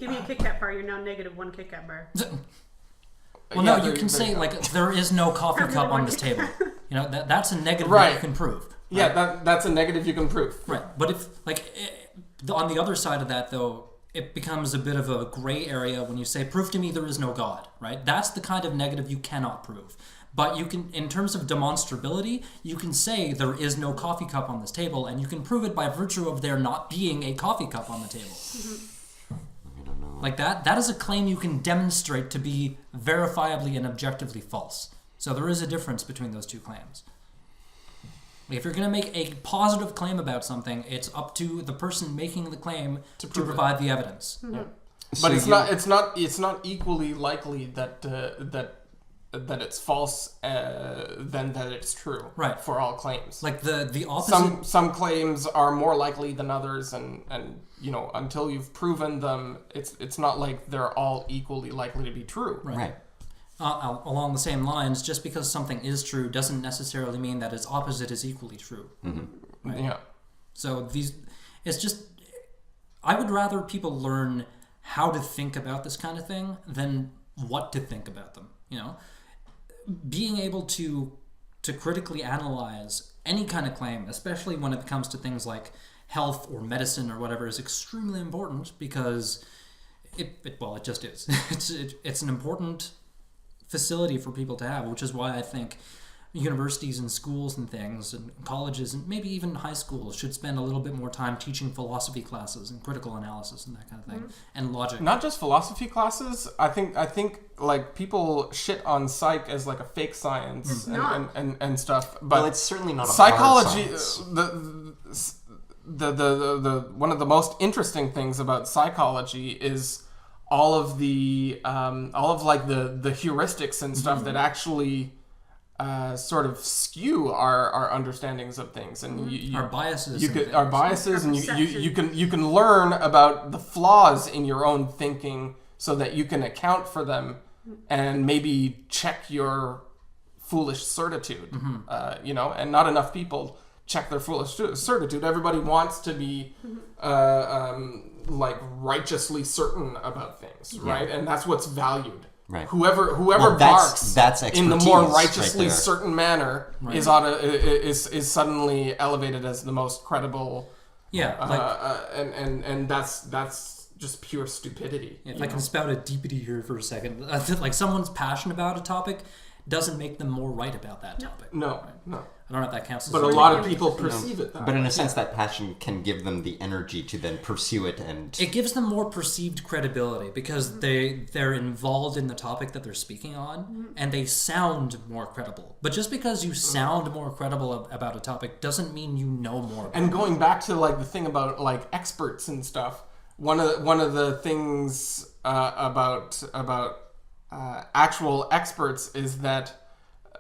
give me a Kit Kat bar. You're now -1 Kit Kat bar. Well, no, you can say like there is no coffee cup on this table. You know that's a negative that you can prove. Right? Yeah, that's a negative you can prove. Right, but if on the other side of that though. It becomes a bit of a gray area when you say, prove to me there is no God, right? That's the kind of negative you cannot prove. But you can, in terms of demonstrability, you can say there is no coffee cup on this table, and you can prove it by virtue of there not being a coffee cup on the table. Mm-hmm. I don't know. Like that is a claim you can demonstrate to be verifiably and objectively false. So there is a difference between those two claims. If you're going to make a positive claim about something, it's up to the person making the claim to provide the evidence. Mm-hmm. Yeah. But it's not equally likely that it's false than that it's true. Right. For all claims. Like the opposite. Some claims are more likely than others, and you know, until you've proven them, it's not like they're all equally likely to be true. Right. Along the same lines, just because something is true doesn't necessarily mean that its opposite is equally true. Mm-hmm. Right? Yeah. So it's just, I would rather people learn how to think about this kind of thing than what to think about them. You know, being able to critically analyze any kind of claim, especially when it comes to things like health or medicine or whatever, is extremely important because it just is. It's an important facility for people to have, which is why I think universities and schools and things and colleges and maybe even high schools should spend a little bit more time teaching philosophy classes and critical analysis and that kind of thing, and logic. Not just philosophy classes. I think like people shit on psych as like a fake science and stuff. But it's certainly not a psychology. hard science. The one of the most interesting things about psychology is all of the heuristics and stuff that actually sort of skew our understandings of things, and our biases. Our biases, and you can learn about the flaws in your own thinking so that you can account for them and maybe check your foolish certitude. You know, and not enough people check their foolish certitude. Everybody wants to be like righteously certain about things, right? And that's what's valued. Right. Whoever barks that's in the more righteously certain manner is suddenly elevated as the most credible. Yeah, and that's just pure stupidity. If I can spout a deepity here for a second, like someone's passionate about a topic doesn't make them more right about that topic. No. I don't know if that counts as but a lot of people perceive it that But way. in a sense, that passion can give them the energy to then pursue it, and it gives them more perceived credibility because they're involved in the topic that they're speaking on, and they sound more credible. But just because you sound more credible about a topic doesn't mean you know more. And going back to like the thing about like experts and stuff, one of the things about actual experts is that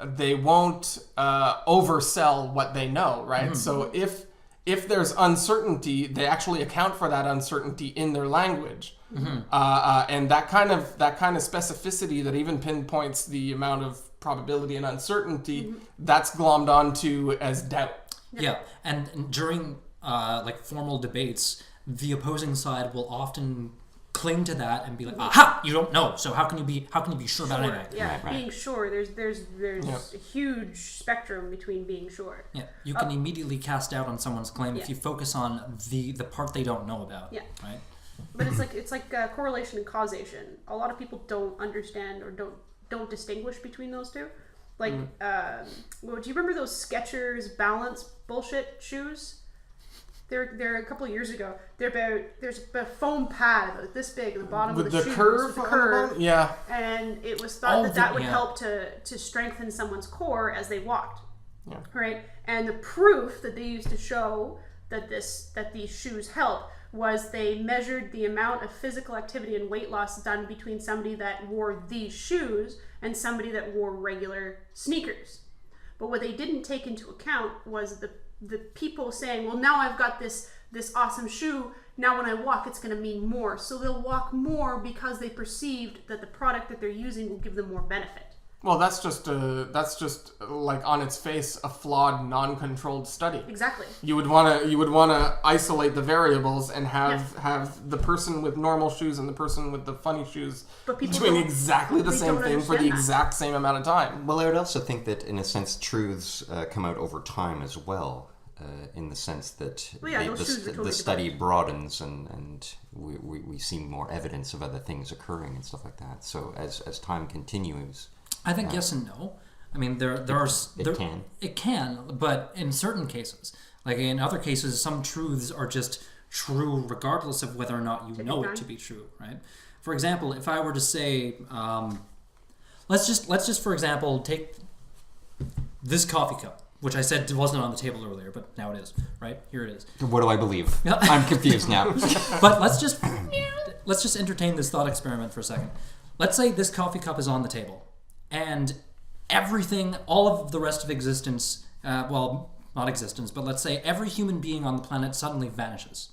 they won't oversell what they know, right? So if there's uncertainty, they actually account for that uncertainty in their language, and that kind of specificity that even pinpoints the amount of probability and uncertainty, that's glommed onto as doubt. Yeah, and during like formal debates, the opposing side will often cling to that and be like, "Aha! You don't know, so how can you be sure about anything?" Yeah, being sure. There's a huge spectrum between being sure. Yeah, you can immediately cast doubt on someone's claim if you focus on the part they don't know about. Yeah, right. But it's like correlation and causation. A lot of people don't understand or don't distinguish between those two. Like, do you remember those Skechers Balance bullshit shoes? They're a couple of years ago. There's a foam pad about this big at the bottom of the shoe. With the curve, yeah. And it was thought that would help to strengthen someone's core as they walked. Yeah. Right. And the proof that they used to show that these shoes help was they measured the amount of physical activity and weight loss done between somebody that wore these shoes and somebody that wore regular sneakers. But what they didn't take into account was the people saying, well, now I've got this awesome shoe, now when I walk it's going to mean more. So they'll walk more because they perceived that the product that they're using will give them more benefit. Well, that's just like on its face a flawed, non-controlled study. Exactly. You would want to isolate the variables and have the person with normal shoes and the person with the funny shoes doing exactly the same thing for the exact same amount of time. Well, I would also think that in a sense truths come out over time as well. In the sense that the study broadens and we see more evidence of other things occurring and stuff like that. So as time continues. I think yes and no. I mean, it can, but in certain cases, like in other cases, some truths are just true regardless of whether or not you know it to be true, right? For example, if I were to say, let's just for example take this coffee cup, which I said wasn't on the table earlier, but now it is, right? Here it is. What do I believe? I'm confused now. But let's just entertain this thought experiment for a second. Let's say this coffee cup is on the table. And everything, all of the rest of existence, well, not existence, but let's say every human being on the planet suddenly vanishes.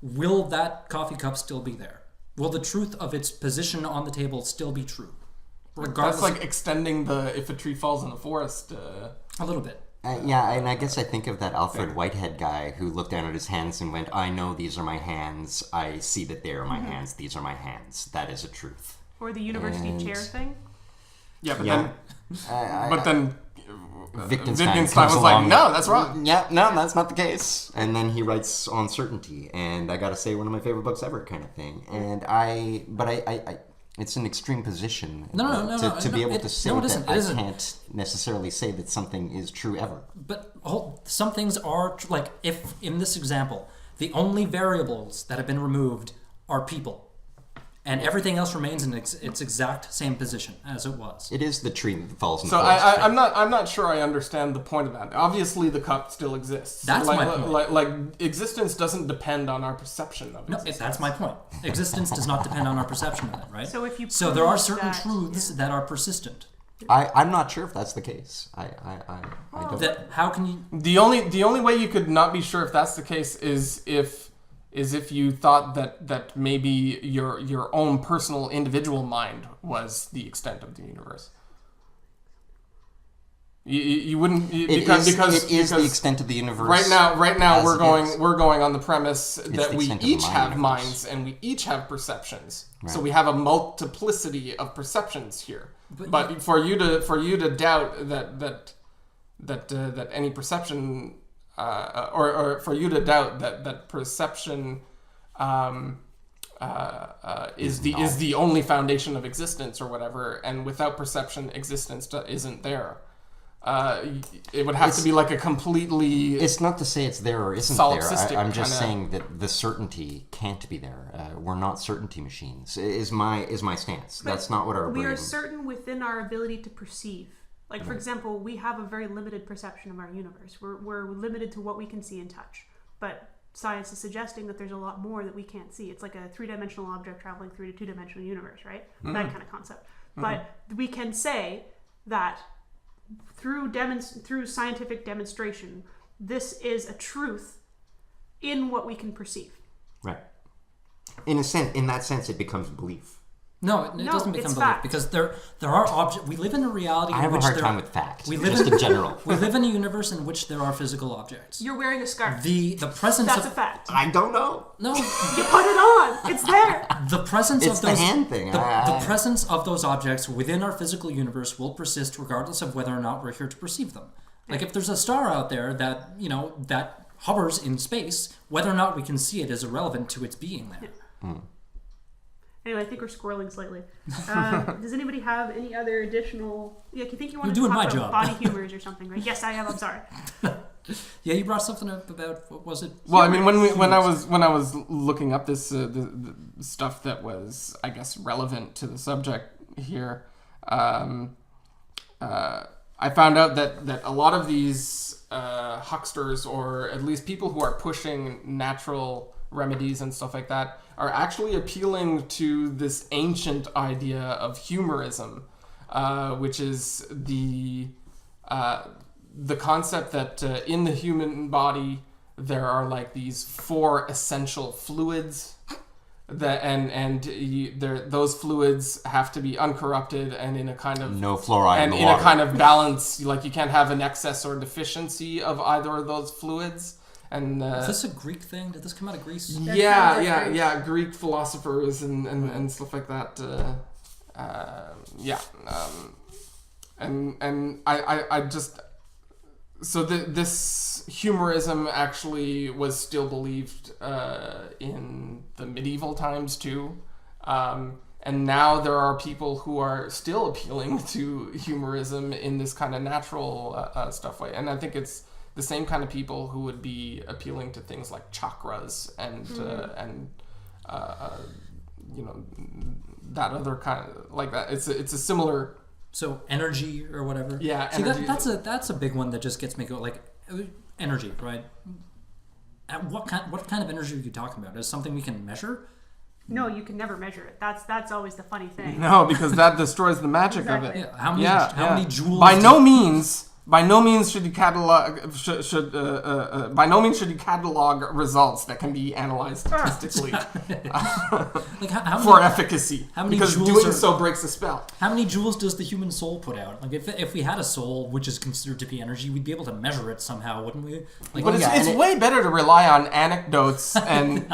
Will that coffee cup still be there? Will the truth of its position on the table still be true? Regardless. That's like extending if a tree falls in the forest. A little bit. Yeah, and I guess I think of that Alfred Whitehead guy who looked down at his hands and went, I know these are my hands. I see that they are my hands. These are my hands. That is a truth. Or the university chair thing. Yeah, but then Wittgenstein was like, no, that's wrong. Yeah, no, that's not the case. And then he writes on certainty, and I gotta say, one of my favorite books ever, kind of thing. And I it's an extreme position to be able to say that I can't necessarily say that something is true ever. But some things are like, if in this example, the only variables that have been removed are people. And everything else remains in its exact same position as it was. It is the tree that falls in the forest. So I'm not sure I understand the point of that. Obviously, the cup still exists. That's my point. Like existence doesn't depend on our perception of existence. No, that's my point. Existence does not depend on our perception of it, right? So there are certain truths that are persistent. I'm not sure if that's the case. I don't. How can you? The only way you could not be sure if that's the case is if you thought that maybe your own personal individual mind was the extent of the universe. You wouldn't because it is the extent of the universe. Right now we're going on the premise that we each have minds and we each have perceptions. Right. So we have a multiplicity of perceptions here. But for you to doubt that any perception. Or for you to doubt that perception is the only foundation of existence or whatever, and without perception, existence isn't there. It would have to be like a completely. It's not to say it's there or isn't there. I'm just saying that the certainty can't be there. We're not certainty machines. Is my stance. But that's not what our. We are certain within our ability to perceive. Like, for example, we have a very limited perception of our universe. We're limited to what we can see and touch. But science is suggesting that there's a lot more that we can't see. It's like a three-dimensional object traveling through a two-dimensional universe, right? Mm-hmm. That kind of concept. Mm-hmm. But we can say that through scientific demonstration, this is a truth in what we can perceive. Right. In that sense, it becomes belief. No, it doesn't become belief because there are objects. We live in a reality. I have a hard time with fact. We live in general. We live in a universe in which there are physical objects. You're wearing a scarf. The presence. That's a fact. I don't know. No, you put it on. It's there. The presence it's of those. The hand thing. The presence of those objects within our physical universe will persist regardless of whether or not we're here to perceive them. Like if there's a star out there that that hovers in space, whether or not we can see it is irrelevant to its being there. Yeah. Anyway, I think we're squirreling slightly. Does anybody have any other additional... Yeah, you think you want to talk about body humors or something, right? Yes, I am. I'm sorry. Yeah, you brought something up about, what was it? Well, I mean, when I was looking up this the stuff that was, I guess, relevant to the subject here, I found out that a lot of these hucksters, or at least people who are pushing natural remedies and stuff like that, are actually appealing to this ancient idea of humorism, which is the concept that in the human body there are like these 4 essential fluids that those fluids have to be uncorrupted and in a kind of no fluoride and in the in water. A kind of balance. Like you can't have an excess or deficiency of either of those fluids. And is this a Greek thing? Did this come out of Greece? Yeah. Greek philosophers and stuff like that. And I just this humorism actually was still believed in the medieval times too. And now there are people who are still appealing to humorism in this kind of natural stuff way. And I think it's the same kind of people who would be appealing to things like chakras and that other kind of like that. It's a similar. So energy or whatever. Yeah, see, energy. That's a big one that just gets me going. Like energy, right? What kind of energy are you talking about? Is something we can measure? No, you can never measure it. That's always the funny thing. No, because that destroys the magic of it. Yeah. How many joules? By no means should you catalog by no means should you catalog results that can be analyzed statistically like for efficacy. Because doing so breaks the spell. How many joules does the human soul put out? Like if we had a soul, which is considered to be energy, we'd be able to measure it somehow, wouldn't we? Like, but it's way better to rely on anecdotes and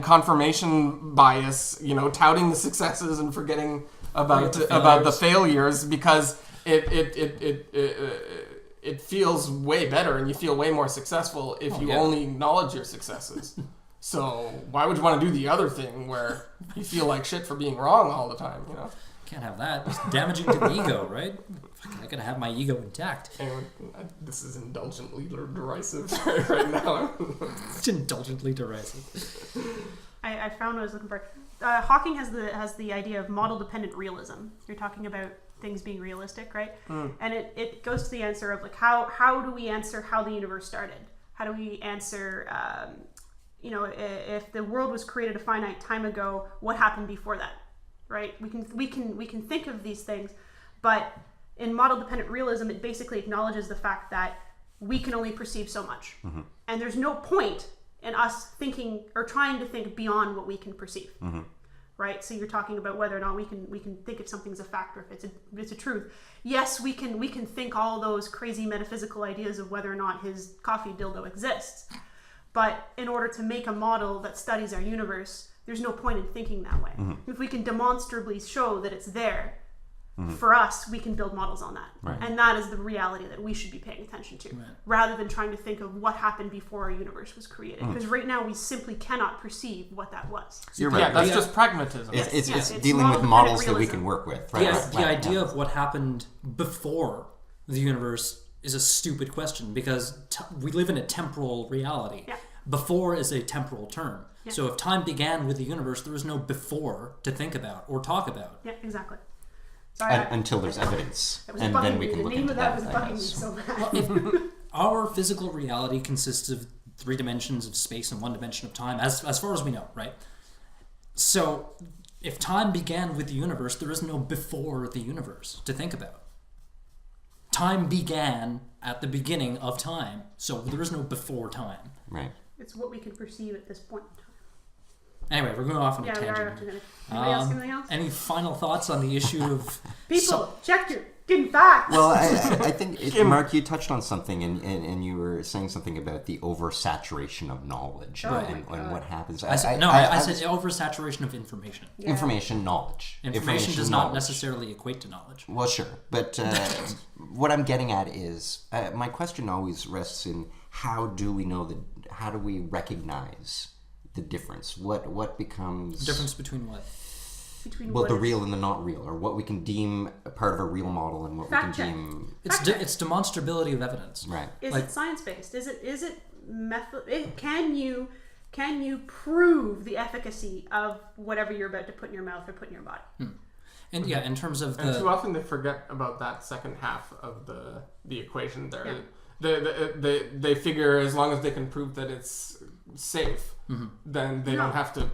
confirmation bias. Touting the successes and forgetting about the failures, because it feels way better and you feel way more successful if you only acknowledge your successes. So why would you want to do the other thing where you feel like shit for being wrong all the time? Can't have that. It's damaging to the ego, right? I gotta have my ego intact. Anyway, this is indulgently derisive right now. It's indulgently derisive. I found what I was looking for. Hawking has the idea of model-dependent realism. You're talking about things being realistic, right? And it goes to the answer of like how do we answer how the universe started? How do we answer if the world was created a finite time ago, what happened before that? Right? We can think of these things, but in model-dependent realism, it basically acknowledges the fact that we can only perceive so much, and there's no point in us thinking or trying to think beyond what we can perceive. Right, so you're talking about whether or not we can think if something's a fact or if it's a truth. Yes, we can think all those crazy metaphysical ideas of whether or not his coffee dildo exists, but in order to make a model that studies our universe, there's no point in thinking that way. If we can demonstrably show that it's there, for us, we can build models on that, and that is the reality that we should be paying attention to, rather than trying to think of what happened before our universe was created. Because right now we simply cannot perceive what that was. You're right. Yeah, that's just pragmatism. It's dealing with models that we can work with. Right? The idea of what happened before the universe is a stupid question, because we live in a temporal reality. Yeah. Before is a temporal term. Yeah. So if time began with the universe, there is no before to think about or talk about. Yeah, exactly. Sorry, until there's evidence, and then we can look into that. The name of that was bugging me so bad. Well, if our physical reality consists of 3 dimensions of space and 1 dimension of time, as far as we know, right? So if time began with the universe, there is no before the universe to think about. Time began at the beginning of time, so there is no before time. Right. It's what we can perceive at this point in time. Anyway, we're going off on a tangent. Anybody else? Anything else? Any final thoughts on the issue of people? Check your getting facts. Well, I think Mark, you touched on something, and you were saying something about the oversaturation of knowledge and what happens. I said oversaturation of information. Yeah. Information, knowledge. Information does not necessarily equate to knowledge. Well, sure, but what I'm getting at is my question always rests in how do we recognize the difference? What becomes the difference between what? The real and the not real, or what we can deem a part of a real model and what we can deem. It's demonstrability of evidence. Right. Is it science based? Is it method? Can you prove the efficacy of whatever you're about to put in your mouth or put in your body? And yeah, in terms of and too often they forget about that second half of the equation. There, they figure as long as they can prove that it's safe, then they don't have to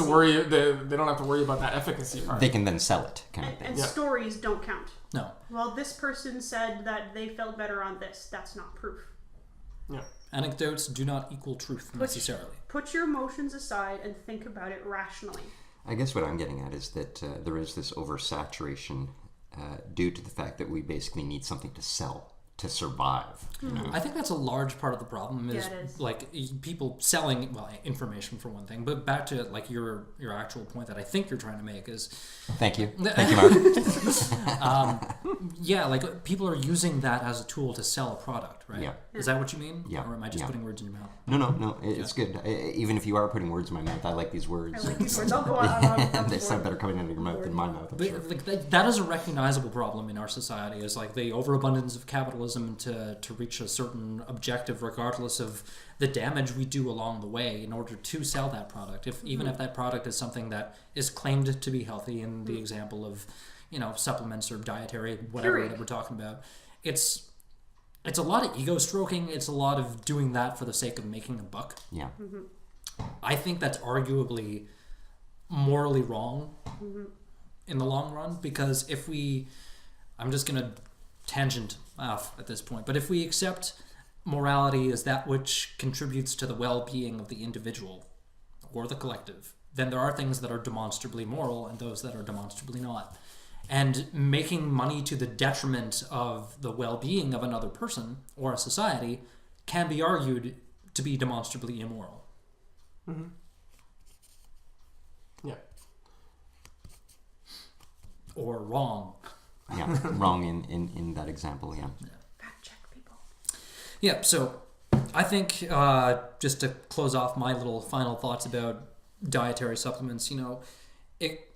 worry about that efficacy part. They can then sell it, kind of thing. And stories don't count. No. Well, this person said that they felt better on this. That's not proof. Yeah. Anecdotes do not equal truth necessarily. Put your emotions aside and think about it rationally. I guess what I'm getting at is that there is this oversaturation due to the fact that we basically need something to sell to survive. You know? I think that's a large part of the problem is like people selling information for one thing, but back to like your actual point that I think you're trying to make is thank you Mark. Like people are using that as a tool to sell a product, right? Is that what you mean? Or am I just putting words in your mouth? No, it's good. Even if you are putting words in my mouth, I like these words. Don't go on. They sound better coming out of your mouth than my mouth. But, sure. like that is a recognizable problem in our society, is like the overabundance of capitalism to reach a certain objective regardless of the damage we do along the way in order to sell that product. Even if that product is something that is claimed to be healthy, in the example of supplements or dietary, whatever that we're talking about, it's a lot of ego stroking. It's a lot of doing that for the sake of making a buck. Yeah. I think that's arguably morally wrong in the long run, because I'm just going to tangent off at this point, but if we accept morality as that which contributes to the well-being of the individual or the collective, then there are things that are demonstrably moral and those that are demonstrably not. And making money to the detriment of the well-being of another person or a society can be argued to be demonstrably immoral. Yeah. Or wrong. Yeah, wrong in that example, yeah. Fact check people. Yeah, so I think just to close off my little final thoughts about dietary supplements, it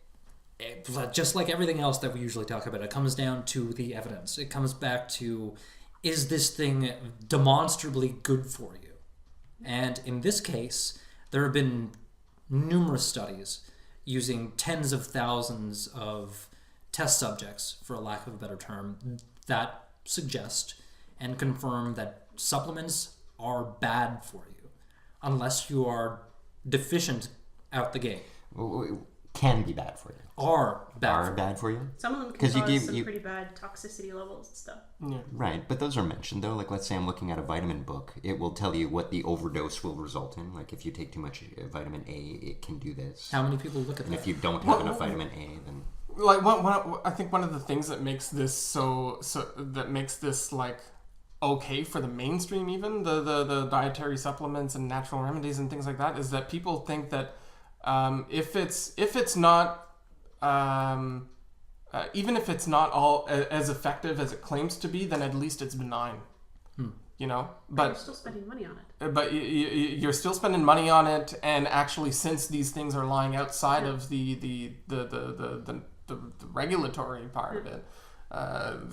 just like everything else that we usually talk about, it comes down to the evidence. It comes back to, is this thing demonstrably good for you? And in this case, there have been numerous studies using tens of thousands of test subjects, for a lack of a better term, that suggest and confirm that supplements are bad for you unless you are deficient out the gate. Can be bad for you. Are bad for you. Some of them can cause some pretty bad toxicity levels and stuff. Yeah. Right, but those are mentioned though. Like, let's say I'm looking at a vitamin book. It will tell you what the overdose will result in. Like, if you take too much vitamin A, it can do this. How many people look at and that? If you don't have enough vitamin A, then... Like, I think one of the things that makes this like okay for the mainstream, even the dietary supplements and natural remedies and things like that, is that people think that if it's not even if it's not all as effective as it claims to be, then at least it's benign. But you're still spending money on it. But you're still spending money on it, and actually, since these things are lying outside of the regulatory part of it,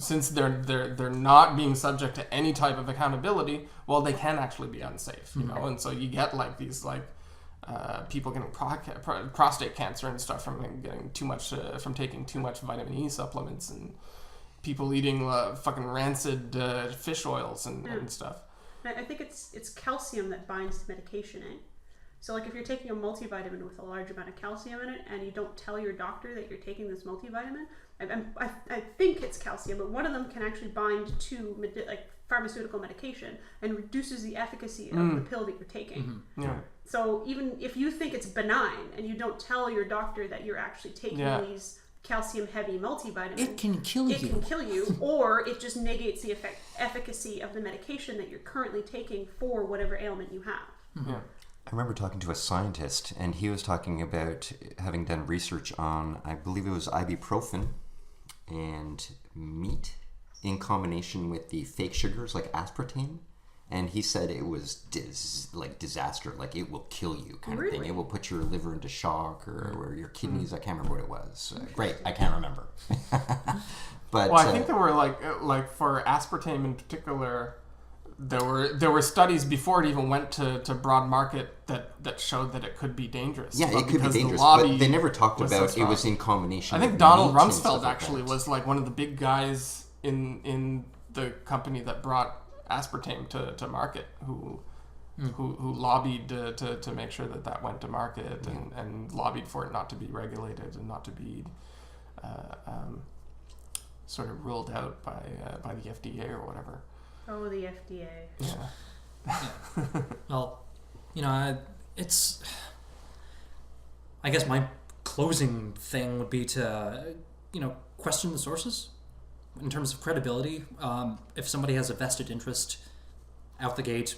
since they're not being subject to any type of accountability, well, they can actually be unsafe, and so you get like these people getting prostate cancer and stuff from getting too much from taking too much vitamin E supplements, and people eating fucking rancid fish oils and stuff. I think it's calcium that binds to medication, eh? So like if you're taking a multivitamin with a large amount of calcium in it and you don't tell your doctor that you're taking this multivitamin, I think it's calcium, but one of them can actually bind to pharmaceutical medication and reduces the efficacy of the pill that you're taking. Yeah. So even if you think it's benign and you don't tell your doctor that you're actually taking these calcium-heavy multivitamins, it can kill you. It can kill you, or it just negates the efficacy of the medication that you're currently taking for whatever ailment you have. Yeah. I remember talking to a scientist, and he was talking about having done research on, I believe it was ibuprofen and meat in combination with the fake sugars like aspartame. And he said it was disaster, like it will kill you kind of thing. It will put your liver into shock or your kidneys. I can't remember what it was. Great, I can't remember. But I think there were like for aspartame in particular, there were studies before it even went to broad market that showed that it could be dangerous. Yeah, it could be dangerous, but they never talked about it was in combination. I think Donald Rumsfeld actually was like one of the big guys in the company that brought aspartame to market, who lobbied to make sure that went to market and lobbied for it not to be regulated and not to be sort of ruled out by the FDA or whatever. Oh, the FDA. Yeah. Well, it's. I guess my closing thing would be to, question the sources in terms of credibility. If somebody has a vested interest out the gate,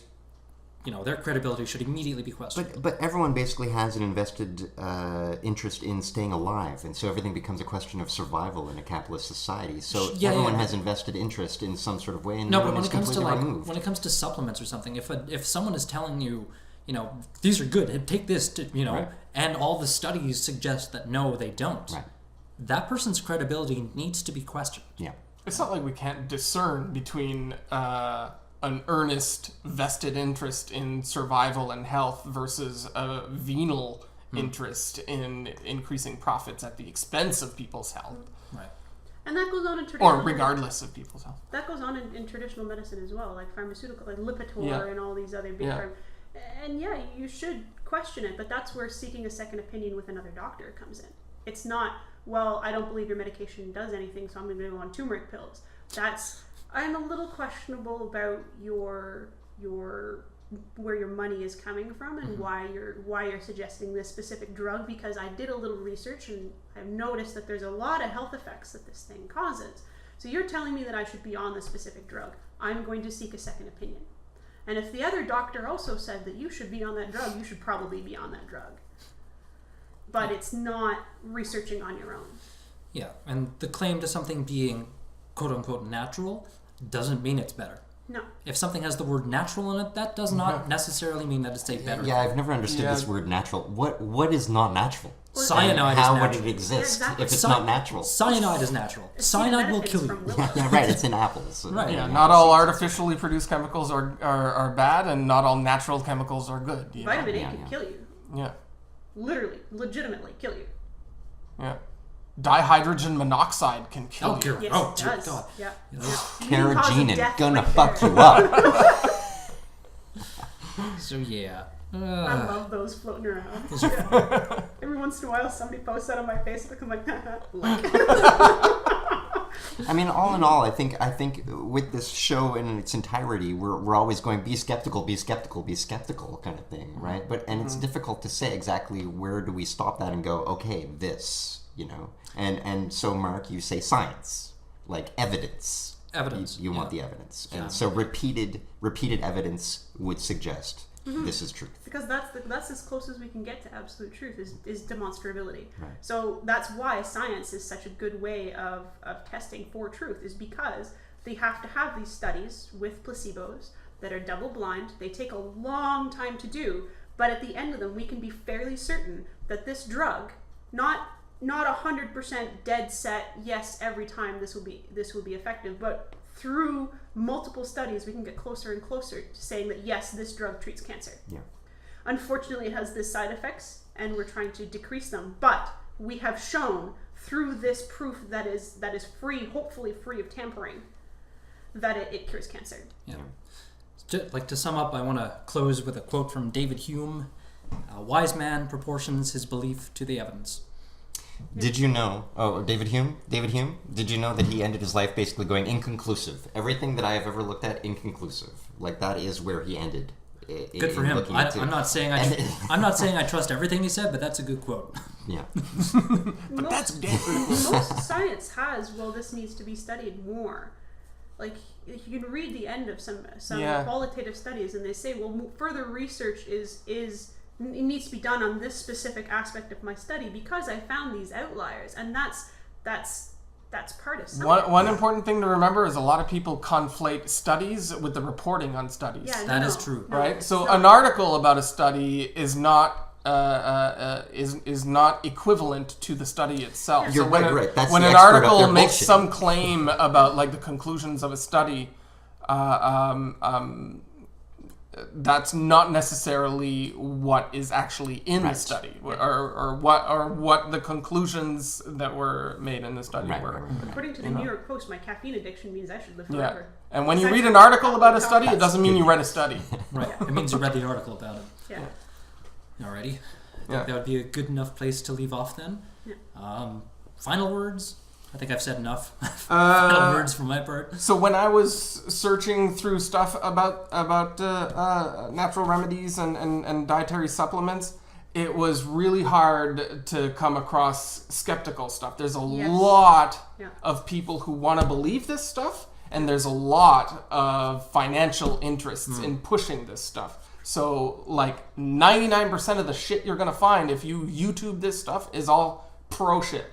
their credibility should immediately be questioned. But everyone basically has an invested interest in staying alive, and so everything becomes a question of survival in a capitalist society. So everyone has invested interest in some sort of way, and but when it comes to when it comes to supplements or something, if someone is telling you, these are good, take this, and all the studies suggest that no, they don't. Right. That person's credibility needs to be questioned. Yeah. It's not like we can't discern between an earnest vested interest in survival and health versus a venal interest in increasing profits at the expense of people's health. Right. And that goes on in traditional or regardless of people's health. That goes on in traditional medicine as well, like pharmaceutical, like Lipitor and all these other big terms. And you should question it, but that's where seeking a second opinion with another doctor comes in. It's not, well, I don't believe your medication does anything, so I'm going to go on turmeric pills. I'm a little questionable about your where your money is coming from and why you're suggesting this specific drug, because I did a little research and I've noticed that there's a lot of health effects that this thing causes. So you're telling me that I should be on this specific drug. I'm going to seek a second opinion. And if the other doctor also said that you should be on that drug, you should probably be on that drug. But it's not researching on your own. Yeah, and the claim to something being quote-unquote natural doesn't mean it's better. No. If something has the word natural in it, that does not necessarily mean that it's a better. Yeah, I've never understood this word natural. What is not natural? Cyanide how is natural. How would it exist if it's not natural? Cyanide is natural. Cyanide will kill you. Yeah, right. It's in apples. Right. Yeah, not all artificially produced chemicals are bad, and not all natural chemicals are good. Vitamin A can kill you. Yeah. Literally, legitimately kill you. Yeah. Dihydrogen monoxide can kill you. Yes, oh, it does. God. Yeah. Carrageenan gonna fuck you up. So yeah. I love those floating around. Every once in a while, somebody posts that on my Facebook. I'm like, I mean, all in all, I think with this show in its entirety, we're always going be skeptical kind of thing, right? And it's difficult to say exactly where do we stop that and go, okay, this, and so Mark, you say science, like evidence. You want the evidence, and so repeated evidence would suggest. This is truth. Because that's as close as we can get to absolute truth is demonstrability. Right. So that's why science is such a good way of testing for truth, is because they have to have these studies with placebos that are double blind. They take a long time to do, but at the end of them we can be fairly certain that this drug, not 100% dead set, yes, every time this will be effective, but through multiple studies, we can get closer and closer to saying that yes, this drug treats cancer. Yeah. Unfortunately, it has these side effects, and we're trying to decrease them. But we have shown through this proof that is free, hopefully free of tampering, that it cures cancer. Yeah. To sum up, I want to close with a quote from David Hume: "A wise man proportions his belief to the evidence." Did you know? Oh, David Hume. Did you know that he ended his life basically going inconclusive? Everything that I have ever looked at, inconclusive. Like that is where he ended. Good for him. I'm not saying I trust everything he said, but that's a good quote. Yeah. But that's different. Most science has, this needs to be studied more. Like, you can read the end of some qualitative studies, and they say, further research it needs to be done on this specific aspect of my study because I found these outliers, and that's part of science. One important thing to remember is a lot of people conflate studies with the reporting on studies. Yeah, that is true. Right? So an article about a study is not equivalent to the study itself. You're so right. That's when the an expert up article there makes bullshitting. some claim about like the conclusions of a study, that's not necessarily what is actually in the study, or what the conclusions that were made in the study were. According to the New York Post, my caffeine addiction means I should live forever. Yeah. And when you read an article about a study, it doesn't mean you read a study. Right. It means you read the article about it. Yeah. Alrighty. I think that would be a good enough place to leave off then. Yeah. Final words? I think I've said enough. Final words for my part. So when I was searching through stuff about natural remedies and dietary supplements, it was really hard to come across skeptical stuff. There's a lot of people who want to believe this stuff, and there's a lot of financial interests in pushing this stuff. So like 99% of the shit you're going to find if you YouTube this stuff is all pro shit.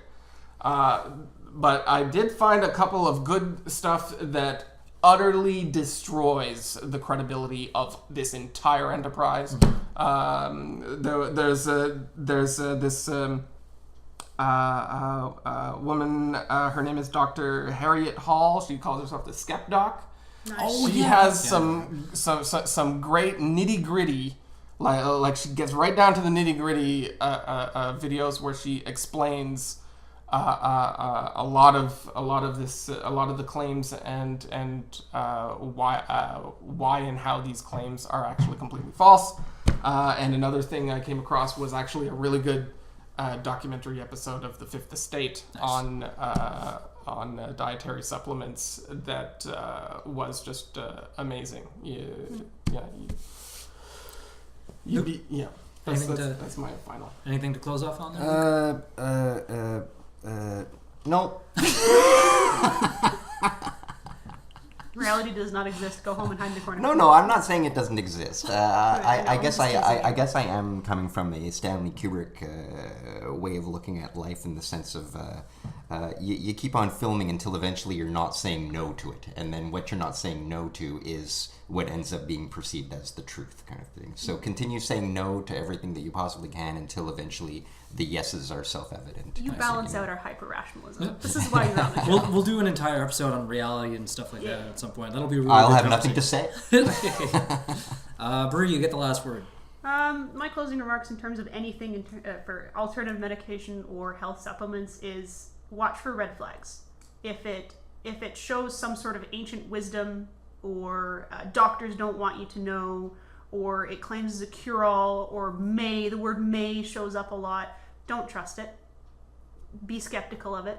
But I did find a couple of good stuff that utterly destroys the credibility of this entire enterprise. There's this woman, her name is Dr. Harriet Hall. She calls herself the Skep Doc. Nice. She has some great nitty-gritty, like she gets right down to the nitty-gritty videos where she explains a lot of the claims and why and how these claims are actually completely false. And another thing I came across was actually a really good documentary episode of The Fifth Estate on dietary supplements that was just amazing. That's my final. Anything to close off on there? No. Reality does not exist. Go home and hide in the corner. No, I'm not saying it doesn't exist. I guess I am coming from a Stanley Kubrick way of looking at life, in the sense of you keep on filming until eventually you're not saying no to it, and then what you're not saying no to is what ends up being perceived as the truth, kind of thing. So continue saying no to everything that you possibly can until eventually the yeses are self-evident. You balance out our hyper-rationalism. This is why you're on the show. We'll do an entire episode on reality and stuff like that at some point. That'll be really I'll good have nothing to say. Brie, you get the last word. My closing remarks in terms of anything for alternative medication or health supplements is watch for red flags. If it shows some sort of ancient wisdom, or doctors don't want you to know, or it claims as a cure-all, or the word may shows up a lot, don't trust it. Be skeptical of it.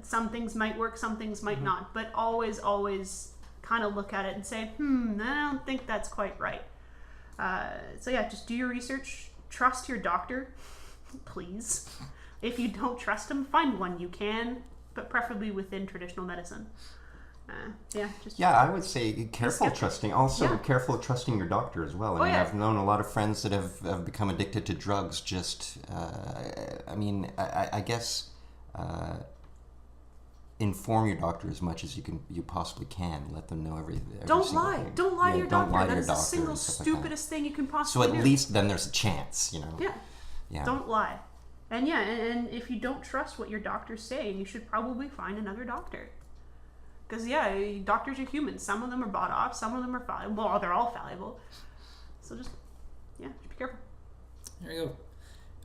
Some things might work, some things might not, but always kind of look at it and say, I don't think that's quite right. Just do your research. Trust your doctor, please. If you don't trust him, find one you can, but preferably within traditional medicine. I would say careful trusting. Also, careful trusting your doctor as well. I've known a lot of friends that have become addicted to drugs. I guess inform your doctor as much as you possibly can. Let them know everything. Don't lie. Don't lie to your doctor. That is the single stupidest thing you can possibly do. So at least then there's a chance, Yeah. Don't lie. And and if you don't trust what your doctor's saying, you should probably find another doctor. Because, doctors are humans. Some of them are bought off. Some of them are fallible. Well, they're all fallible. So just be careful. There you go.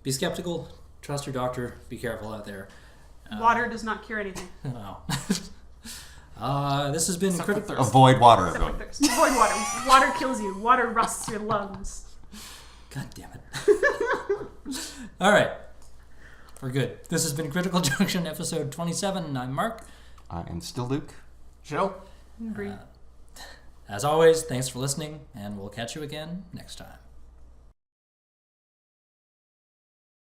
Be skeptical. Trust your doctor. Be careful out there. Water does not cure anything. No. This has been critical. Avoid water. Avoid water. Water kills you. Water rusts your lungs. God damn it. All right. We're good. This has been Critical Junction, episode 27. I'm Mark. I am still Luke. Jill. Bree. As always, thanks for listening, and we'll catch you again next time.